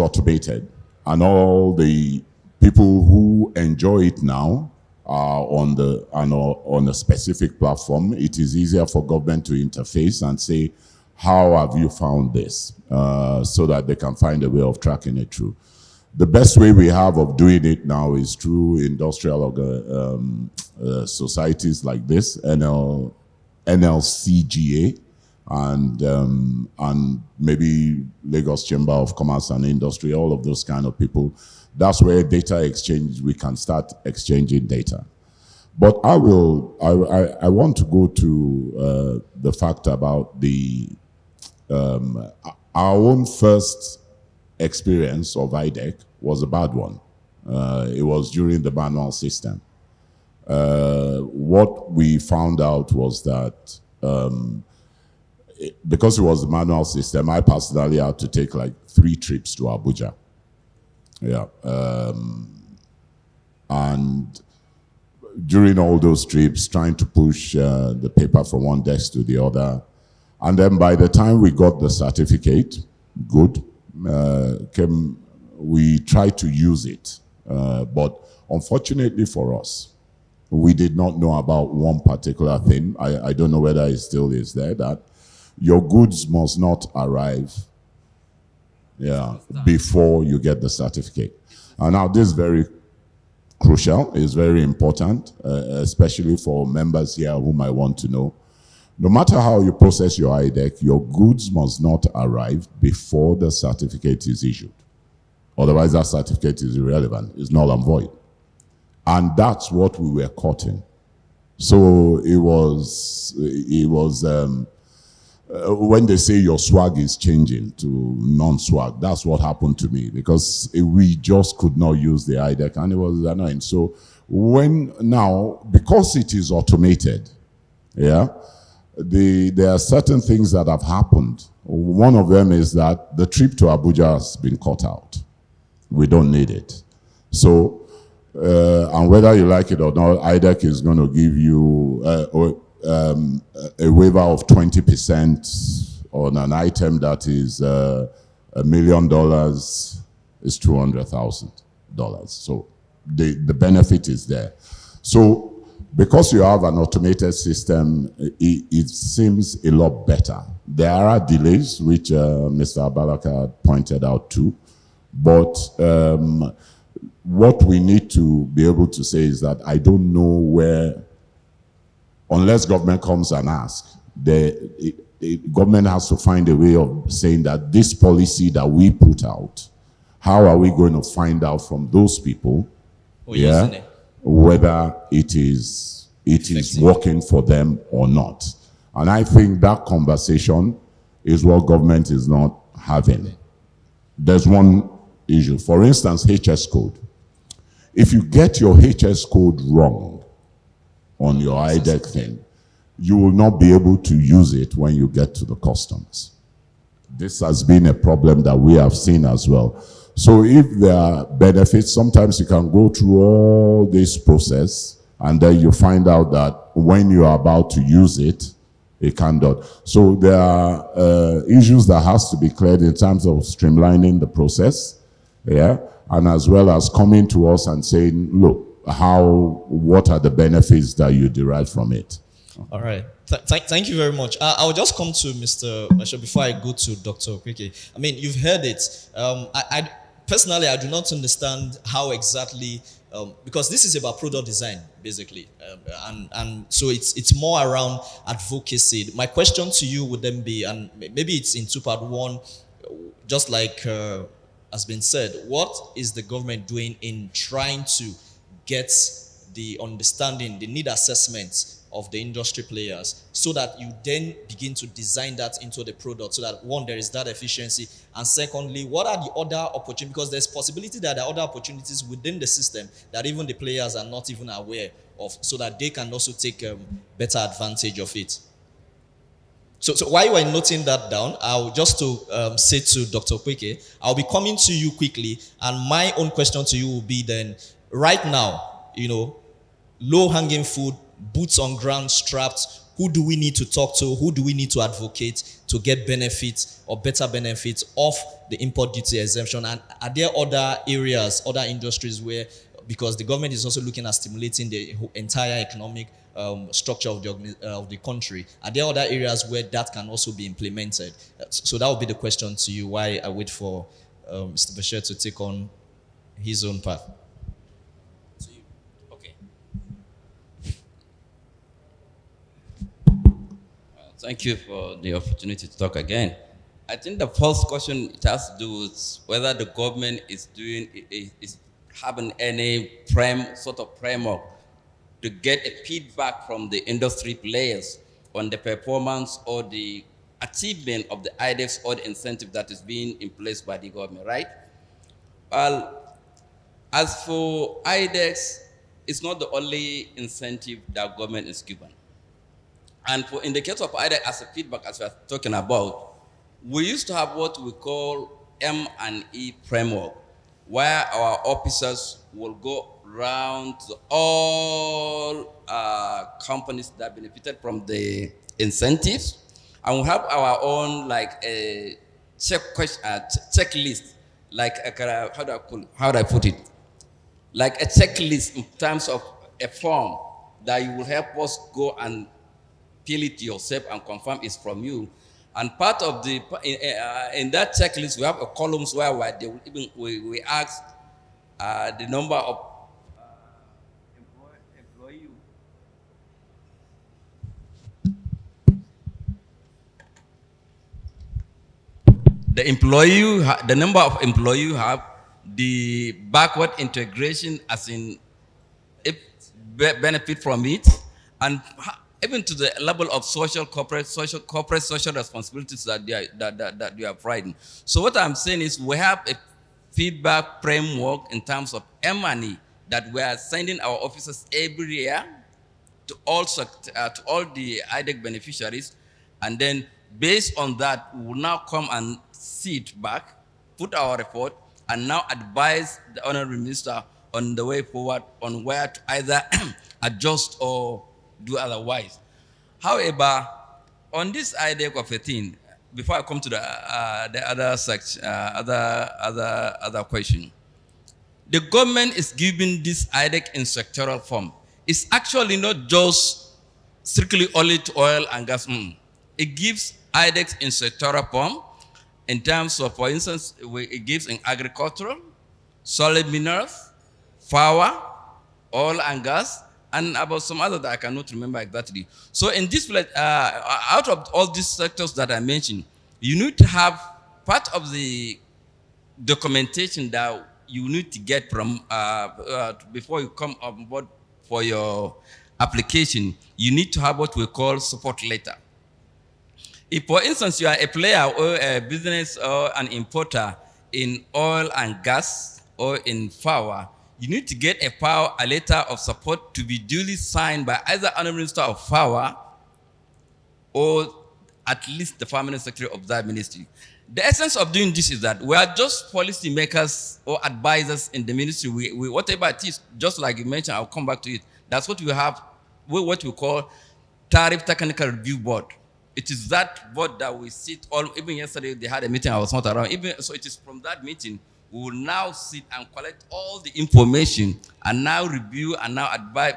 S7: automated and all the people who enjoy it now are on a specific platform, it is easier for government to interface and say, how have you found this? So that they can find a way of tracking it through. The best way we have of doing it now is through industrial societies like this, NLCGA, and maybe Lagos Chamber of Commerce and Industry, all of those kind of people. That's where data exchange, we can start exchanging data. But I want to go to the fact about our own first experience of IDEC was a bad one. It was during the manual system. What we found out was that because it was the manual system, I personally had to take like 3 trips to Abuja. Yeah. And during all those trips, trying to push the paper from one desk to the other. And then by the time we got the certificate, good, we tried to use it. But unfortunately for us, we did not know about one particular thing. I don't know whether it still is there, that your goods must not arrive before you get the certificate. And now this is very crucial, it's very important, especially for members here who might want to know. No matter how you process your IDEC, your goods must not arrive before the certificate is issued. Otherwise, that certificate is irrelevant, it's null and void. And that's what we were caught in. So it was when they say your swag is changing to non-swag, that's what happened to me, because we just could not use the IDEC, and it was annoying. So now, because it is automated, there are certain things that have happened. One of them is that the trip to Abuja has been cut out. We don't need it. So, and whether you like it or not, IDEC is going to give you a waiver of 20% on an item that is $1 million is $200,000. So the benefit is there. So because you have an automated system, it seems a lot better. There are delays, which Mr. Abalaka pointed out too, but what we need to be able to say is that I don't know where, unless government comes and asks, the government has to find a way of saying that this policy that we put out, how are we going to find out from those people whether it is working for them or not? And I think that conversation is what government is not having. There's one issue. For instance, HS code. If you get your HS code wrong on your IDEC thing, you will not be able to use it when you get to the customs. This has been a problem that we have seen as well. So if there are benefits, sometimes you can go through all this process and then you find out that when you are about to use it, a candidate. So there are issues that has to be cleared in terms of streamlining the process, yeah, and as well as coming to us and saying, look, what are the benefits that you derive from it?
S6: All right. Thank you very much. I'll just come to Mr. Bashir before I go to Dr. Okweke. I mean, you've heard it. I personally, I do not understand how exactly, because this is about product design, basically. And so it's more around advocacy. My question to you would then be, and maybe it's in two-part. One, just like has been said, what is the government doing in trying to get the understanding, the need assessment of the industry players, so that you then begin to design that into the product, so that one, there is that efficiency, and secondly, what are the other opportunities, because there's possibility that there are other opportunities within the system that even the players are not even aware of, so that they can also take better advantage of it. So while you are noting that down, I'll just to say to Dr. Okweke, I'll be coming to you quickly, and my own question to you will be then, right now, low-hanging fruit, boots on ground, strapped, who do we need to talk to? Who do we need to advocate to get benefits or better benefits of the import duty exemption? And are there other areas, other industries where, because the government is also looking at stimulating the entire economic structure of the country, are there other areas where that can also be implemented? So that would be the question to you, while I wait for Mr. Bashir to take on his own path.
S4: Thank you for the opportunity to talk again. I think the first question, it has to do with whether the government is having any sort of framework to get a feedback from the industry players on the performance or the achievement of the IDEC or the incentive that is being in place by the government, right? Well, as for IDEC, it's not the only incentive that government is given. And in the case of IDEC, as a feedback, as we are talking about, we used to have what we call M&E framework, where our officers will go around to all companies that benefited from the incentives, and we have our own like a checklist, like how do I put it? Like a checklist in terms of a form that you will help us go and fill it yourself and confirm it's from you. And part of the in that checklist, we have a columns where we ask the number of employee. The number of employee you have, the backward integration, as in if benefit from it, and even to the level of corporate social responsibilities that they are providing. So what I'm saying is we have a feedback framework in terms of M&E that we are sending our officers every year to all the IDEC beneficiaries, and then based on that, we will now come and see it back, put our report, and now advise the Honorable Minister on the way forward on where to either adjust or do otherwise. However, on this IDEC of a thing, before I come to the other question, the government is giving this IDEC in sectoral form. It's actually not just strictly only to oil and gas. It gives IDEC in sectoral form in terms of, for instance, it gives in agricultural, solid minerals, power, oil and gas, and about some other that I cannot remember exactly. So in this, out of all these sectors that I mentioned, you need to have part of the documentation that you need to get from, before you come on board for your application, you need to have what we call support letter. If, for instance, you are a player or a business or an importer in oil and gas or in power, you need to get a letter of support to be duly signed by either Honorable Minister of Power or at least the Permanent Secretary of that ministry. The essence of doing this is that we are just policy makers or advisors in the ministry. We whatever it is, just like you mentioned, I'll come back to it. That's what we have, what we call Tariff Technical Review Board. it is that board that we sit all, even yesterday they had a meeting, I was not around. Even so, it is from that meeting we will now sit and collect all the information and now review and now advise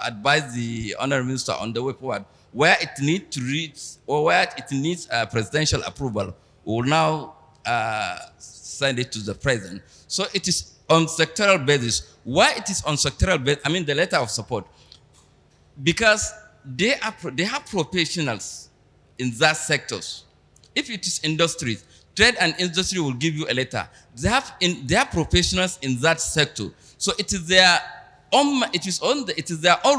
S4: advise the honorable minister on the way forward. Where it needs to reach or where it needs presidential approval, we will now send it to the president. So it is on sectoral basis. Why it is on sectoral basis? I mean the letter of support, because they have professionals in that sectors. If it is industries, trade and industry will give you a letter. They have professionals in that sector. So it is their own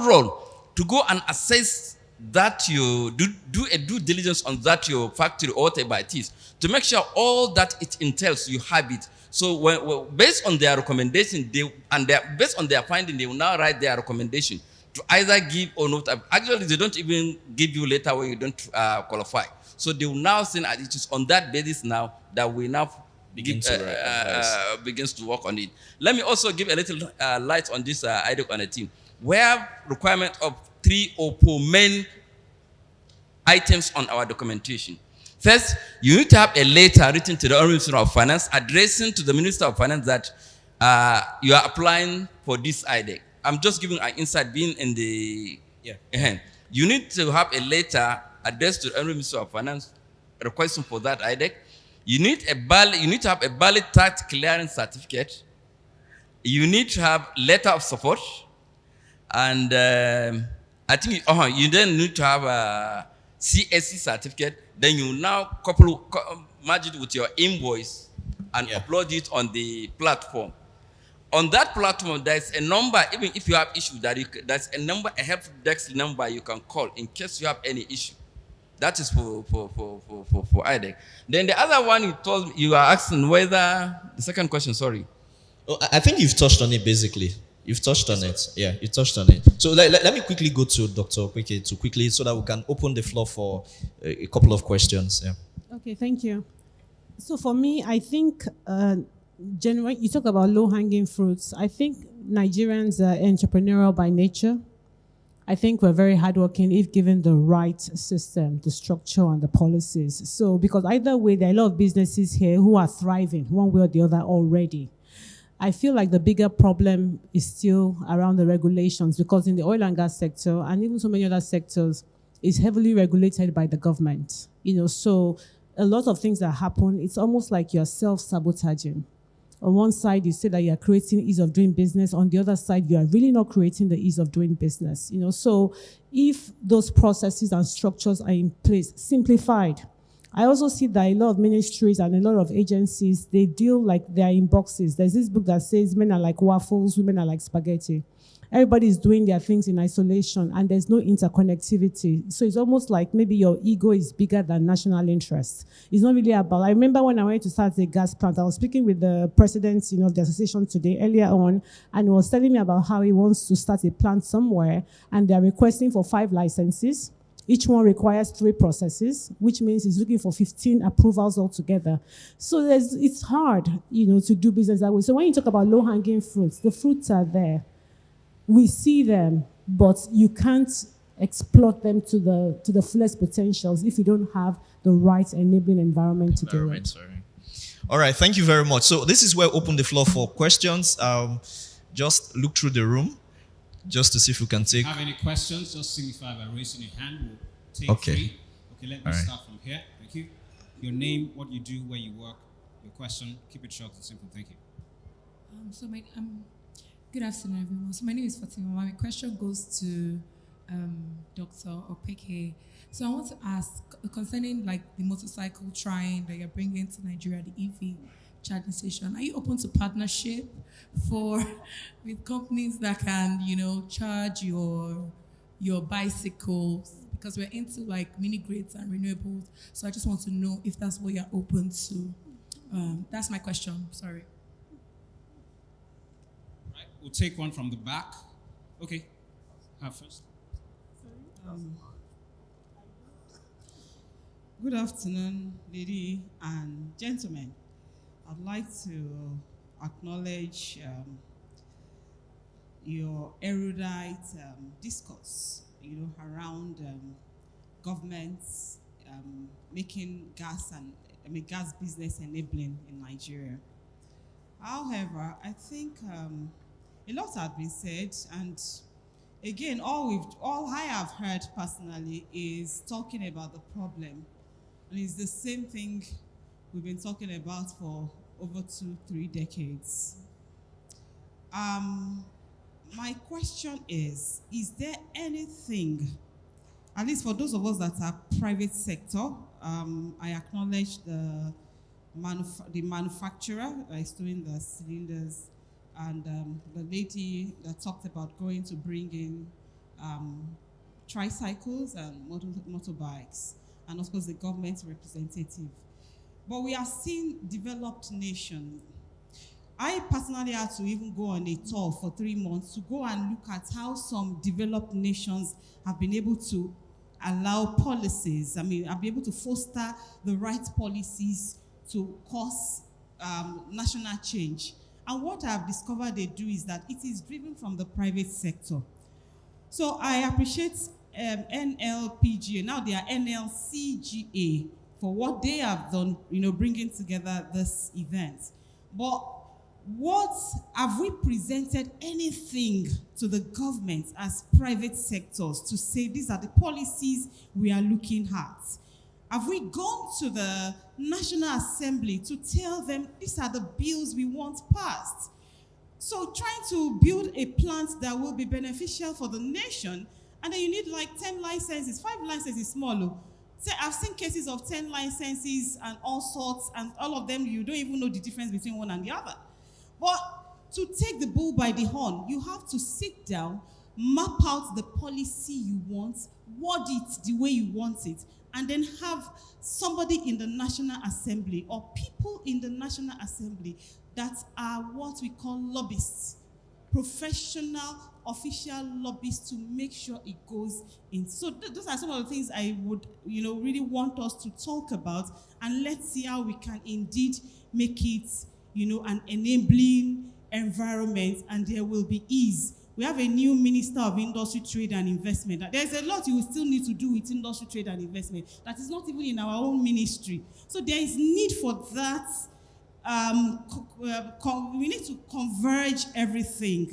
S4: role to go and assess that you do a due diligence on that your factory or whatever it is, to make sure all that it entails you have it. So based on their recommendation, based on their finding, they will now write their recommendation to either give or not. Actually, they don't even give you later when you don't qualify. So they will now say that it is on that basis now that we now begins to work on it. Let me also give a little light on this IDEC on a team. We have requirement of 3 or 4 main items on our documentation. First, you need to have a letter written to the Honorable Minister of Finance addressing to the Minister of Finance that you are applying for this IDEC. I'm just giving an insight being in the hand. You need to have a letter addressed to the Honorable Minister of Finance requesting for that IDEC. You need to have a valid tax clearance certificate. You need to have letter of support, and I think you then need to have a CSC certificate. Then you now merge it with your invoice and upload it on the platform. On that platform, there's a number. Even if you have issues, there's a number, a help desk number you can call in case you have any issue. That is for IDEC. Then the other one you are asking whether the second question. Sorry.
S6: Oh, I think you've touched on it basically. You've touched on it. Yeah, you touched on it. So let me quickly go to Dr. Okweke so that we can open the floor for a couple of questions. Yeah.
S8: Okay, thank you. So for me, I think generally you talk about low-hanging fruits. I think Nigerians are entrepreneurial by nature. I think we're very hardworking if given the right system, the structure, and the policies. So because either way, there are a lot of businesses here who are thriving one way or the other already. I feel like the bigger problem is still around the regulations, because in the oil and gas sector and even so many other sectors, it's heavily regulated by the government. So a lot of things that happen, it's almost like you're self-sabotaging. On one side, you say that you're creating ease of doing business. On the other side, you are really not creating the ease of doing business. So if those processes and structures are in place, simplified. I also see that a lot of ministries and a lot of agencies, they deal like they're in boxes. There's this book that says men are like waffles, women are like spaghetti. Everybody is doing their things in isolation and there's no interconnectivity. So it's almost like maybe your ego is bigger than national interest. It's not really about, I remember when I went to start a gas plant, I was speaking with the president of the association today earlier on, and he was telling me about how he wants to start a plant somewhere and they're requesting for 5 licenses. Each one requires 3 processes, which means he's looking for 15 approvals altogether. So it's hard, to do business that way. So when you talk about low-hanging fruits, the fruits are there. We see them, but you can't exploit them to the fullest potentials if you don't have the right enabling environment to do it.
S6: Sorry. All right, thank you very much. So this is where I open the floor for questions. Just look through the room, just to see if we can take.
S2: Have any questions? Just signify by raising your hand. We'll take
S6: Okay.
S2: 3. Okay, let me start from here. Thank you. Your name, what you do, where you work, your question. Keep it short and simple. Thank you.
S9: Good afternoon, everyone. So my name is Fatima. My question goes to Dr. Opeke. So I want to ask concerning the motorcycle train that you're bringing to Nigeria, the EV charging station. Are you open to partnership with companies that can, charge your bicycles? Because we're into mini grids and renewables. So I just want to know if that's what you're open to. That's my question. Sorry.
S2: We'll take one from the back. Okay. Have first.
S10: Good afternoon, ladies and gentlemen. I'd like to acknowledge your erudite discourse, around governments making gas business enabling in Nigeria. However, I think a lot has been said, and again, all I have heard personally is talking about the problem, and it's the same thing we've been talking about for over 2-3 decades. My question is there anything, at least for those of us that are private sector, I acknowledge the manufacturer that is doing the cylinders, and the lady that talked about going to bring in tricycles and motorbikes, and of course the government representative. But we are seeing developed nations. I personally had to even go on a tour for 3 months to go and look at how some developed nations have been able to allow policies, have been able to foster the right policies to cause national change. And what I've discovered they do is that it is driven from the private sector. So I appreciate NLPGA, now they are NLCGA, for what they have done, bringing together this event. But what have we presented anything to the government as private sectors to say these are the policies we are looking at? Have we gone to the National Assembly to tell them these are the bills we want passed? So trying to build a plant that will be beneficial for the nation, and then you need like 10 licenses, 5 licenses is small. I've seen cases of 10 licenses and all sorts, and all of them, you don't even know the difference between one and the other. But to take the bull by the horn, you have to sit down, map out the policy you want, word it the way you want it, and then have somebody in the National Assembly or people in the National Assembly that are what we call lobbyists, professional, official lobbyists, to make sure it goes in. So those are some of the things I would, really want us to talk about, and let's see how we can indeed make it, an enabling environment, and there will be ease. We have a new Minister of Industry, Trade and Investment. There's a lot you will still need to do with industry, trade and investment that is not even in our own ministry. So there is need for that. We need to converge everything,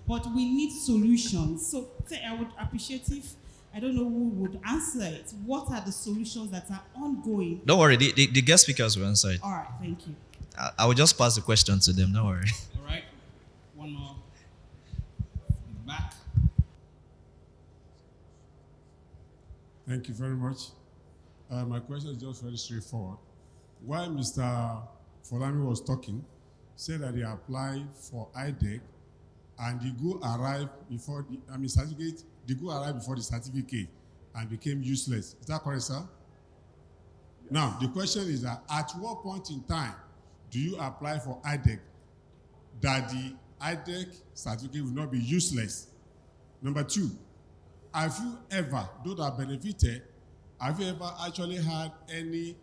S10: but we need solutions. So I would appreciate if, I don't know who would answer it. What are the solutions that are ongoing?
S6: Don't worry, the guest speakers will answer it.
S10: All right, thank you.
S6: I will just pass the question to them, don't worry.
S2: All right, one more. In the back.
S11: Thank you very much. My question is just very straightforward. While Mr. Folami was talking, said that he applied for IDEC and the go arrived before the certificate and became useless. Is that correct, sir? Now, the question is that at what point in time do you apply for IDEC that the IDEC certificate will not be useless? Number 2, have you ever, those that benefited, have you ever actually had any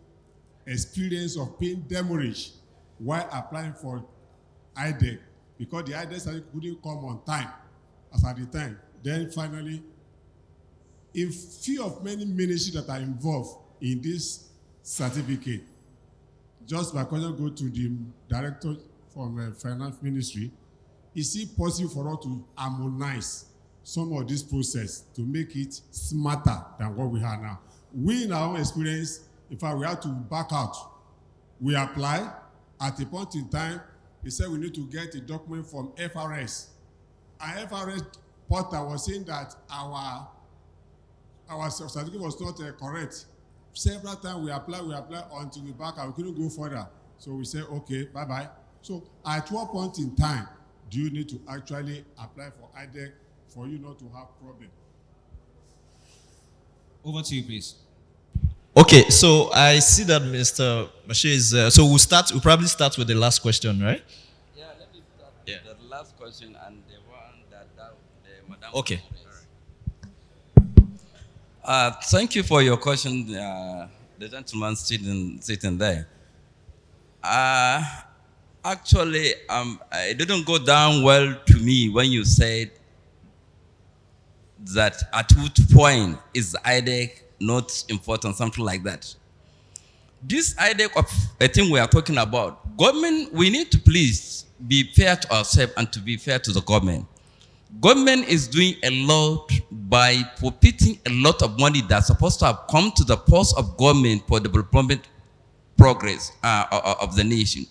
S11: experience of paying demurrage while applying for IDEC because the IDEC certificate couldn't come on time as at the time? Then finally, in few of many ministries that are involved in this certificate, just my question go to the director from the finance ministry, is it possible for us to harmonize some of this process to make it smarter than what we have now? We, in our own experience, in fact, we had to back out. We apply. At a point in time, he said we need to get a document from FRS. And FRS portal was saying that our certificate was not correct. Several times we apply until we back out. We couldn't go further. So we said, okay, bye-bye. So at what point in time do you need to actually apply for IDEC for you not to have problem?
S2: Over to you, please.
S6: Okay, so I see that Mr. Bashir is. So we'll probably start with the last question, right?
S4: Yeah, let me start with the last question and the one that Madam.
S6: Okay.
S4: Thank you for your question, the gentleman sitting there. Actually, it didn't go down well to me when you said that at what point is IDEC not important, something like that. This idea of a thing we are talking about, government, we need to please be fair to ourselves and to be fair to the government. Government is doing a lot by forfeiting a lot of money that's supposed to have come to the purse of government for development progress of the nation.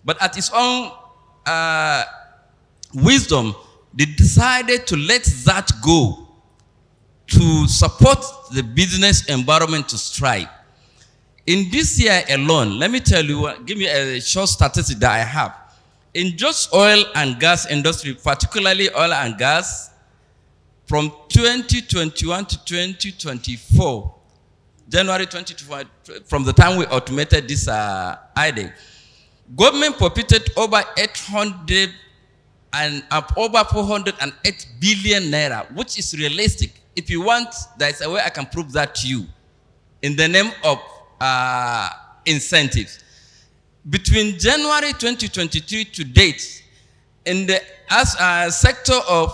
S4: But at its own wisdom, they decided to let that go to support the business environment to strive. In this year alone, let me tell you, give me a short statistic that I have. In just oil and gas industry, particularly oil and gas, from 2021 to 2024, January 2024, from the time we automated this IDEC, government forfeited over 800 and over 408 billion naira, which is realistic. If you want, there's a way I can prove that to you in the name of incentives. Between January 2023 to date, in the sector of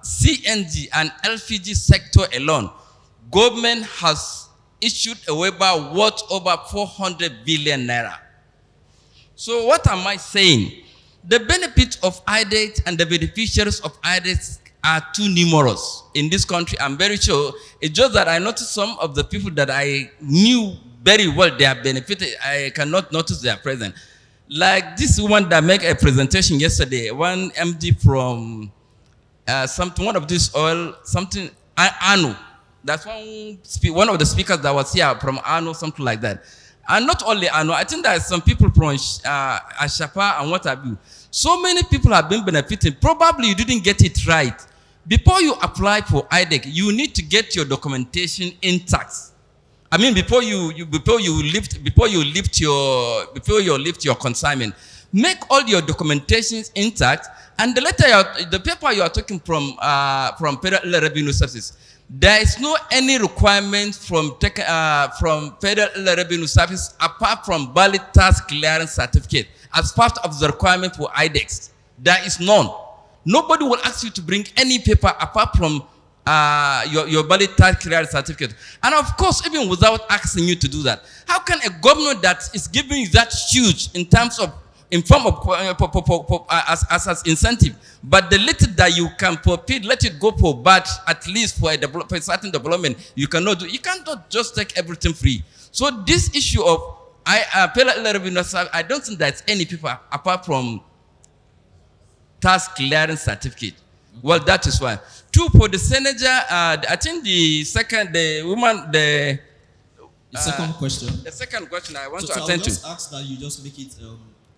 S4: CNG and LPG sector alone, government has issued a waiver worth over 400 billion naira. So what am I saying? The benefits of IDEC and the beneficiaries of IDEC are too numerous in this country. I'm very sure. It's just that I noticed some of the people that I knew very well, they have benefited. I cannot notice their presence. Like this woman that made a presentation yesterday, one MD from one of this oil, something, Anu. That's one of the speakers that was here from Anu, something like that. And not only Anu, I think there are some people from Ashapa and what have you. So many people have been benefiting. Probably you didn't get it right. Before you apply for IDEC, you need to get your documentation intact. I mean, before you lift your consignment, make all your documentations intact. And the paper you are taking from Federal Revenue Service, there is no any requirement from Federal Revenue Service apart from valid tax clearance certificate as part of the requirement for IDEC. There is none. Nobody will ask you to bring any paper apart from your valid tax clearance certificate. And of course, even without asking you to do that, how can a government that is giving you that huge in terms of, in form of as incentive, but the little that you can forfeit, let it go for bad, at least for a certain development, you cannot do. You cannot just take everything free. So this issue of I don't think there's any paper apart from tax clearance certificate. Well, that is why. Two, for the senator, I think the second
S6: question.
S4: The second question I want to
S6: So
S4: attend
S6: I'll
S4: to.
S6: just ask that you just make it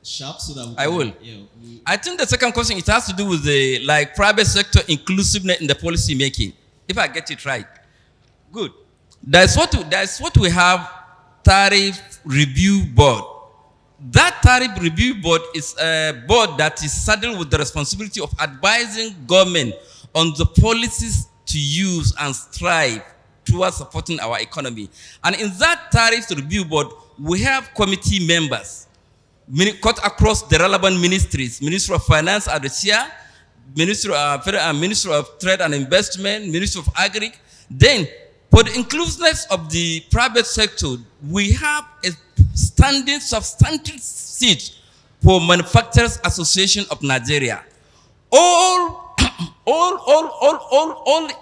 S6: sharp so that we can,
S4: I will.
S6: Yeah,
S4: I think the second question, it has to do with the private sector inclusiveness in the policy making. If I get it right. Good. That's what we have, tariff review board. That tariff review board is a board that is saddled with the responsibility of advising government on the policies to use and strive towards supporting our economy. And in that tariff review board, we have committee members cut across the relevant ministries. Ministry of Finance are the chair, Ministry of Trade and Investment, Ministry of Agri. Then, for the inclusiveness of the private sector, we have a standing substantive seat for Manufacturers Association of Nigeria. All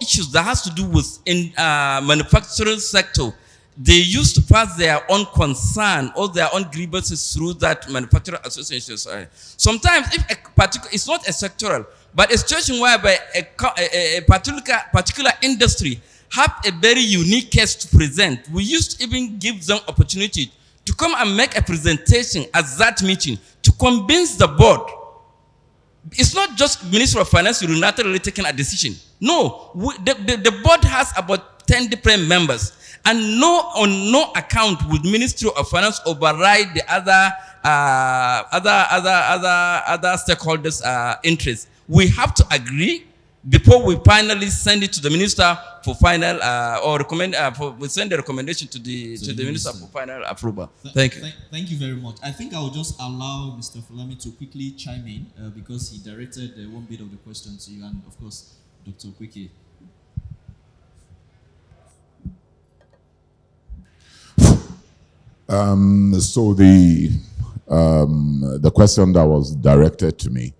S4: issues that has to do with manufacturing sector, they used to pass their own concern or their own grievances through that manufacturer association. Sometimes, if a particular, it's not a sectoral, but a situation whereby a particular industry have a very unique case to present, we used to even give them opportunity to come and make a presentation at that meeting to convince the board. It's not just Ministry of Finance unilaterally taking a decision. No, the board has about 10 different members, and on no account would Ministry of Finance override the other stakeholders' interests. We have to agree before we finally send it to the minister for final or recommend. We send the recommendation to the minister for final approval. Thank you.
S6: Thank you very much. I think I will just allow Mr. Fulami to quickly chime in because he directed one bit of the question to you, and of course, Dr. Kweke.
S7: So the question that was directed to me,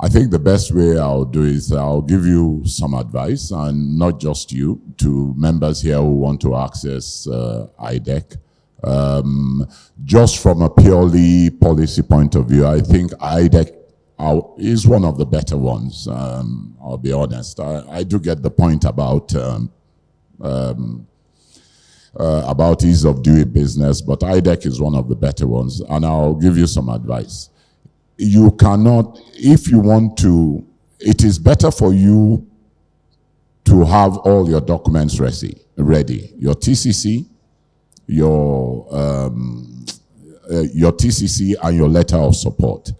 S7: I think the best way I'll do is I'll give you some advice, and not just you, to members here who want to access IDEC. Just from a purely policy point of view, I think IDEC is one of the better ones. I'll be honest. I do get the point about ease of doing business, but IDEC is one of the better ones, and I'll give you some advice. You cannot, if you want to, it is better for you to have all your documents ready. Your TCC, your TCC and your letter of support.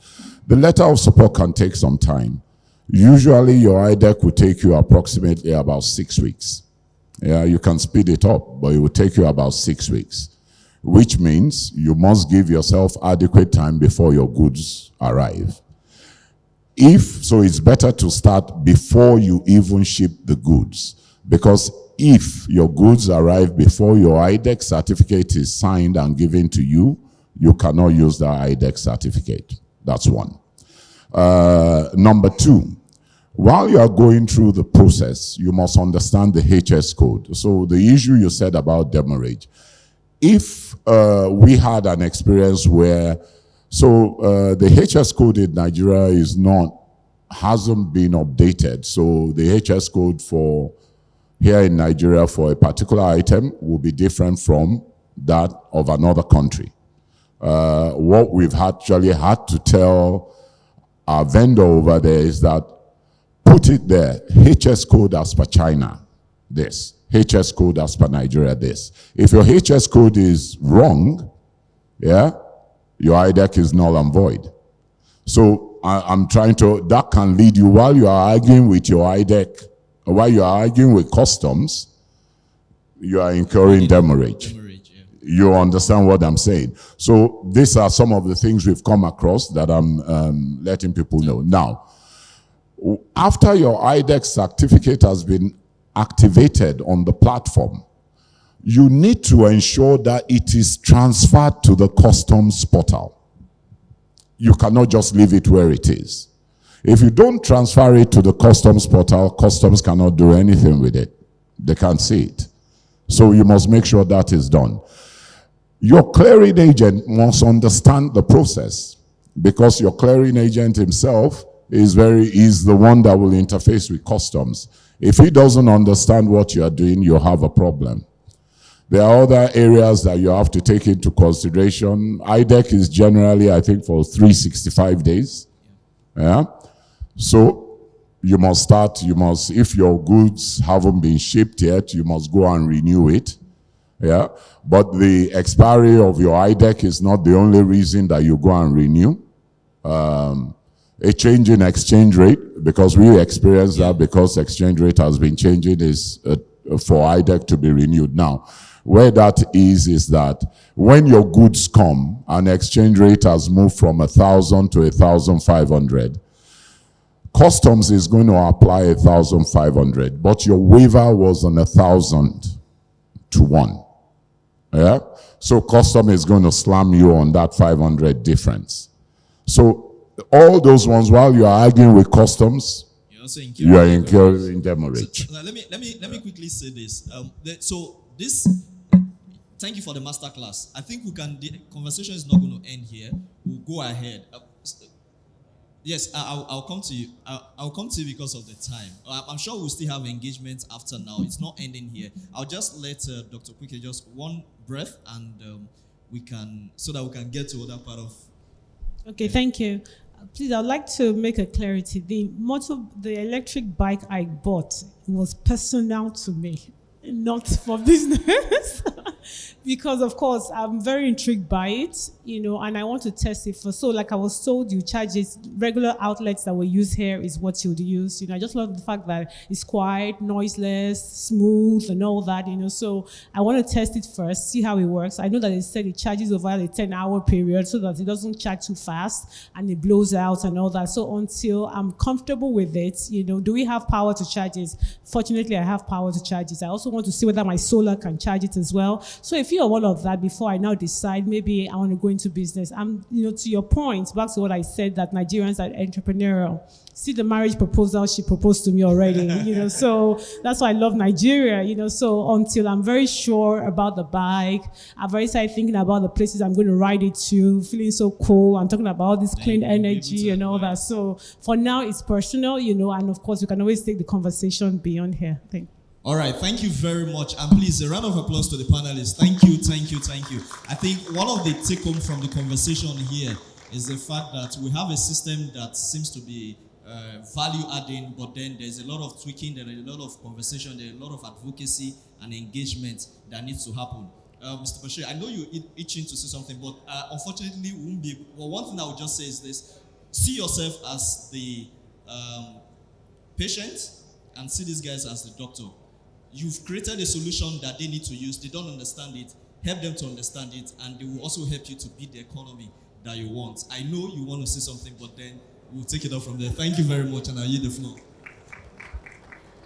S7: The letter of support can take some time. Usually your IDEC will take you approximately about 6 weeks. Yeah, you can speed it up, but it will take you about 6 weeks, which means you must give yourself adequate time before your goods arrive. So it's better to start before you even ship the goods, because if your goods arrive before your IDEC certificate is signed and given to you, you cannot use the IDEC certificate. That's one. Number two, while you are going through the process, you must understand the HS code. So the issue you said about demurrage. If we had an experience where, the HS code in Nigeria hasn't been updated. So the HS code for here in Nigeria for a particular item will be different from that of another country. What we've actually had to tell our vendor over there is that put it there, HS code as per China, this. HS code as per Nigeria, this. If your HS code is wrong, yeah, your IDEC is null and void. So I'm trying to, that can lead you, while you are arguing with your IDEC, while you are arguing with customs, you are incurring demurrage. You understand what I'm saying? So these are some of the things we've come across that I'm letting people know. Now, after your IDEC certificate has been activated on the platform, you need to ensure that it is transferred to the customs portal. You cannot just leave it where it is. If you don't transfer it to the customs portal, customs cannot do anything with it. They can't see it. So you must make sure that is done. Your clearing agent must understand the process, because your clearing agent himself is the one that will interface with customs. If he doesn't understand what you are doing, you have a problem. There are other areas that you have to take into consideration. IDEC is generally, I think, for 365 days. Yeah. So you must start, if your goods haven't been shipped yet, you must go and renew it. Yeah. But the expiry of your IDEC is not the only reason that you go and renew. A change in exchange rate, because we experience that because exchange rate has been changing, is for IDEC to be renewed. Now, where that is that when your goods come, an exchange rate has moved from 1,000 to 1,500. Customs is going to apply 1,500, but your waiver was on 1,000 to 1. Yeah? So custom is going to slam you on that 500 difference. So all those ones, while you are arguing with customs, you are incurring demurrage.
S6: So, let me quickly say this. Thank you for the masterclass. I think the conversation is not going to end here. We'll go ahead. Yes, I'll come to you. I'll come to you because of the time. I'm sure we'll still have engagement after now. It's not ending here. I'll just let Dr. Quickly just one breath, and so that we can get to other part of. Okay,
S8: thank you. Please, I'd like to make a clarity. The electric bike I bought was personal to me, not for business. Because, of course, I'm very intrigued by it, and I want to test it So, like I was told, you charge it, regular outlets that we use here is what you'd use. I just love the fact that it's quiet, noiseless, smooth, and all that, So, I want to test it first, see how it works. I know that it said it charges over a 10-hour period so that it doesn't charge too fast and it blows out and all that. So, until I'm comfortable with it, do we have power to charge it? Fortunately, I have power to charge it. I also want to see whether my solar can charge it as well. So a few of all of that before I now decide maybe I want to go into business. To your point, back to what I said, that Nigerians are entrepreneurial. See the marriage proposal she proposed to me already, so that's why I love Nigeria, so until I'm very sure about the bike, I've already started thinking about the places I'm going to ride it to, feeling so cool. I'm talking about all this clean energy and all that. So for now, it's personal, and of course, we can always take the conversation beyond here. Thank you.
S6: All right, thank you very much. And please, a round of applause to the panelists. Thank you, thank you, thank you. I think one of the take-home from the conversation here is the fact that we have a system that seems to be value-adding, but then there's a lot of tweaking, there's a lot of conversation, there's a lot of advocacy and engagement that needs to happen. Mr. Bashir, I know you're itching to say something, but unfortunately, we won't be. Well, one thing I would just say is this: see yourself as the patient and see these guys as the doctor. You've created a solution that they need to use. They don't understand it. Help them to understand it, and they will also help you to build the economy that you want. I know you want to say something, but then we'll take it up from there. Thank you very much, and I'll yield the floor.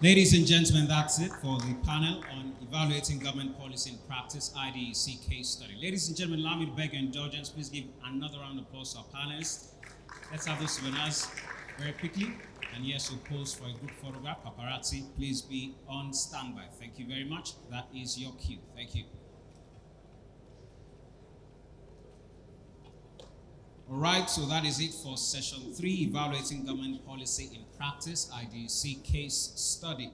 S2: Ladies and gentlemen, that's it for the panel on evaluating government policy in practice, IDEC case study. Ladies and gentlemen, allow me to beg your indulgence. Please give another round of applause to our panelists. Let's have those souvenirs very quickly. And yes, we'll pose for a group photograph. Paparazzi, please be on standby. Thank you very much. That is your cue. Thank you. All right, so that is it for session 3, evaluating government policy in practice, IDEC case study.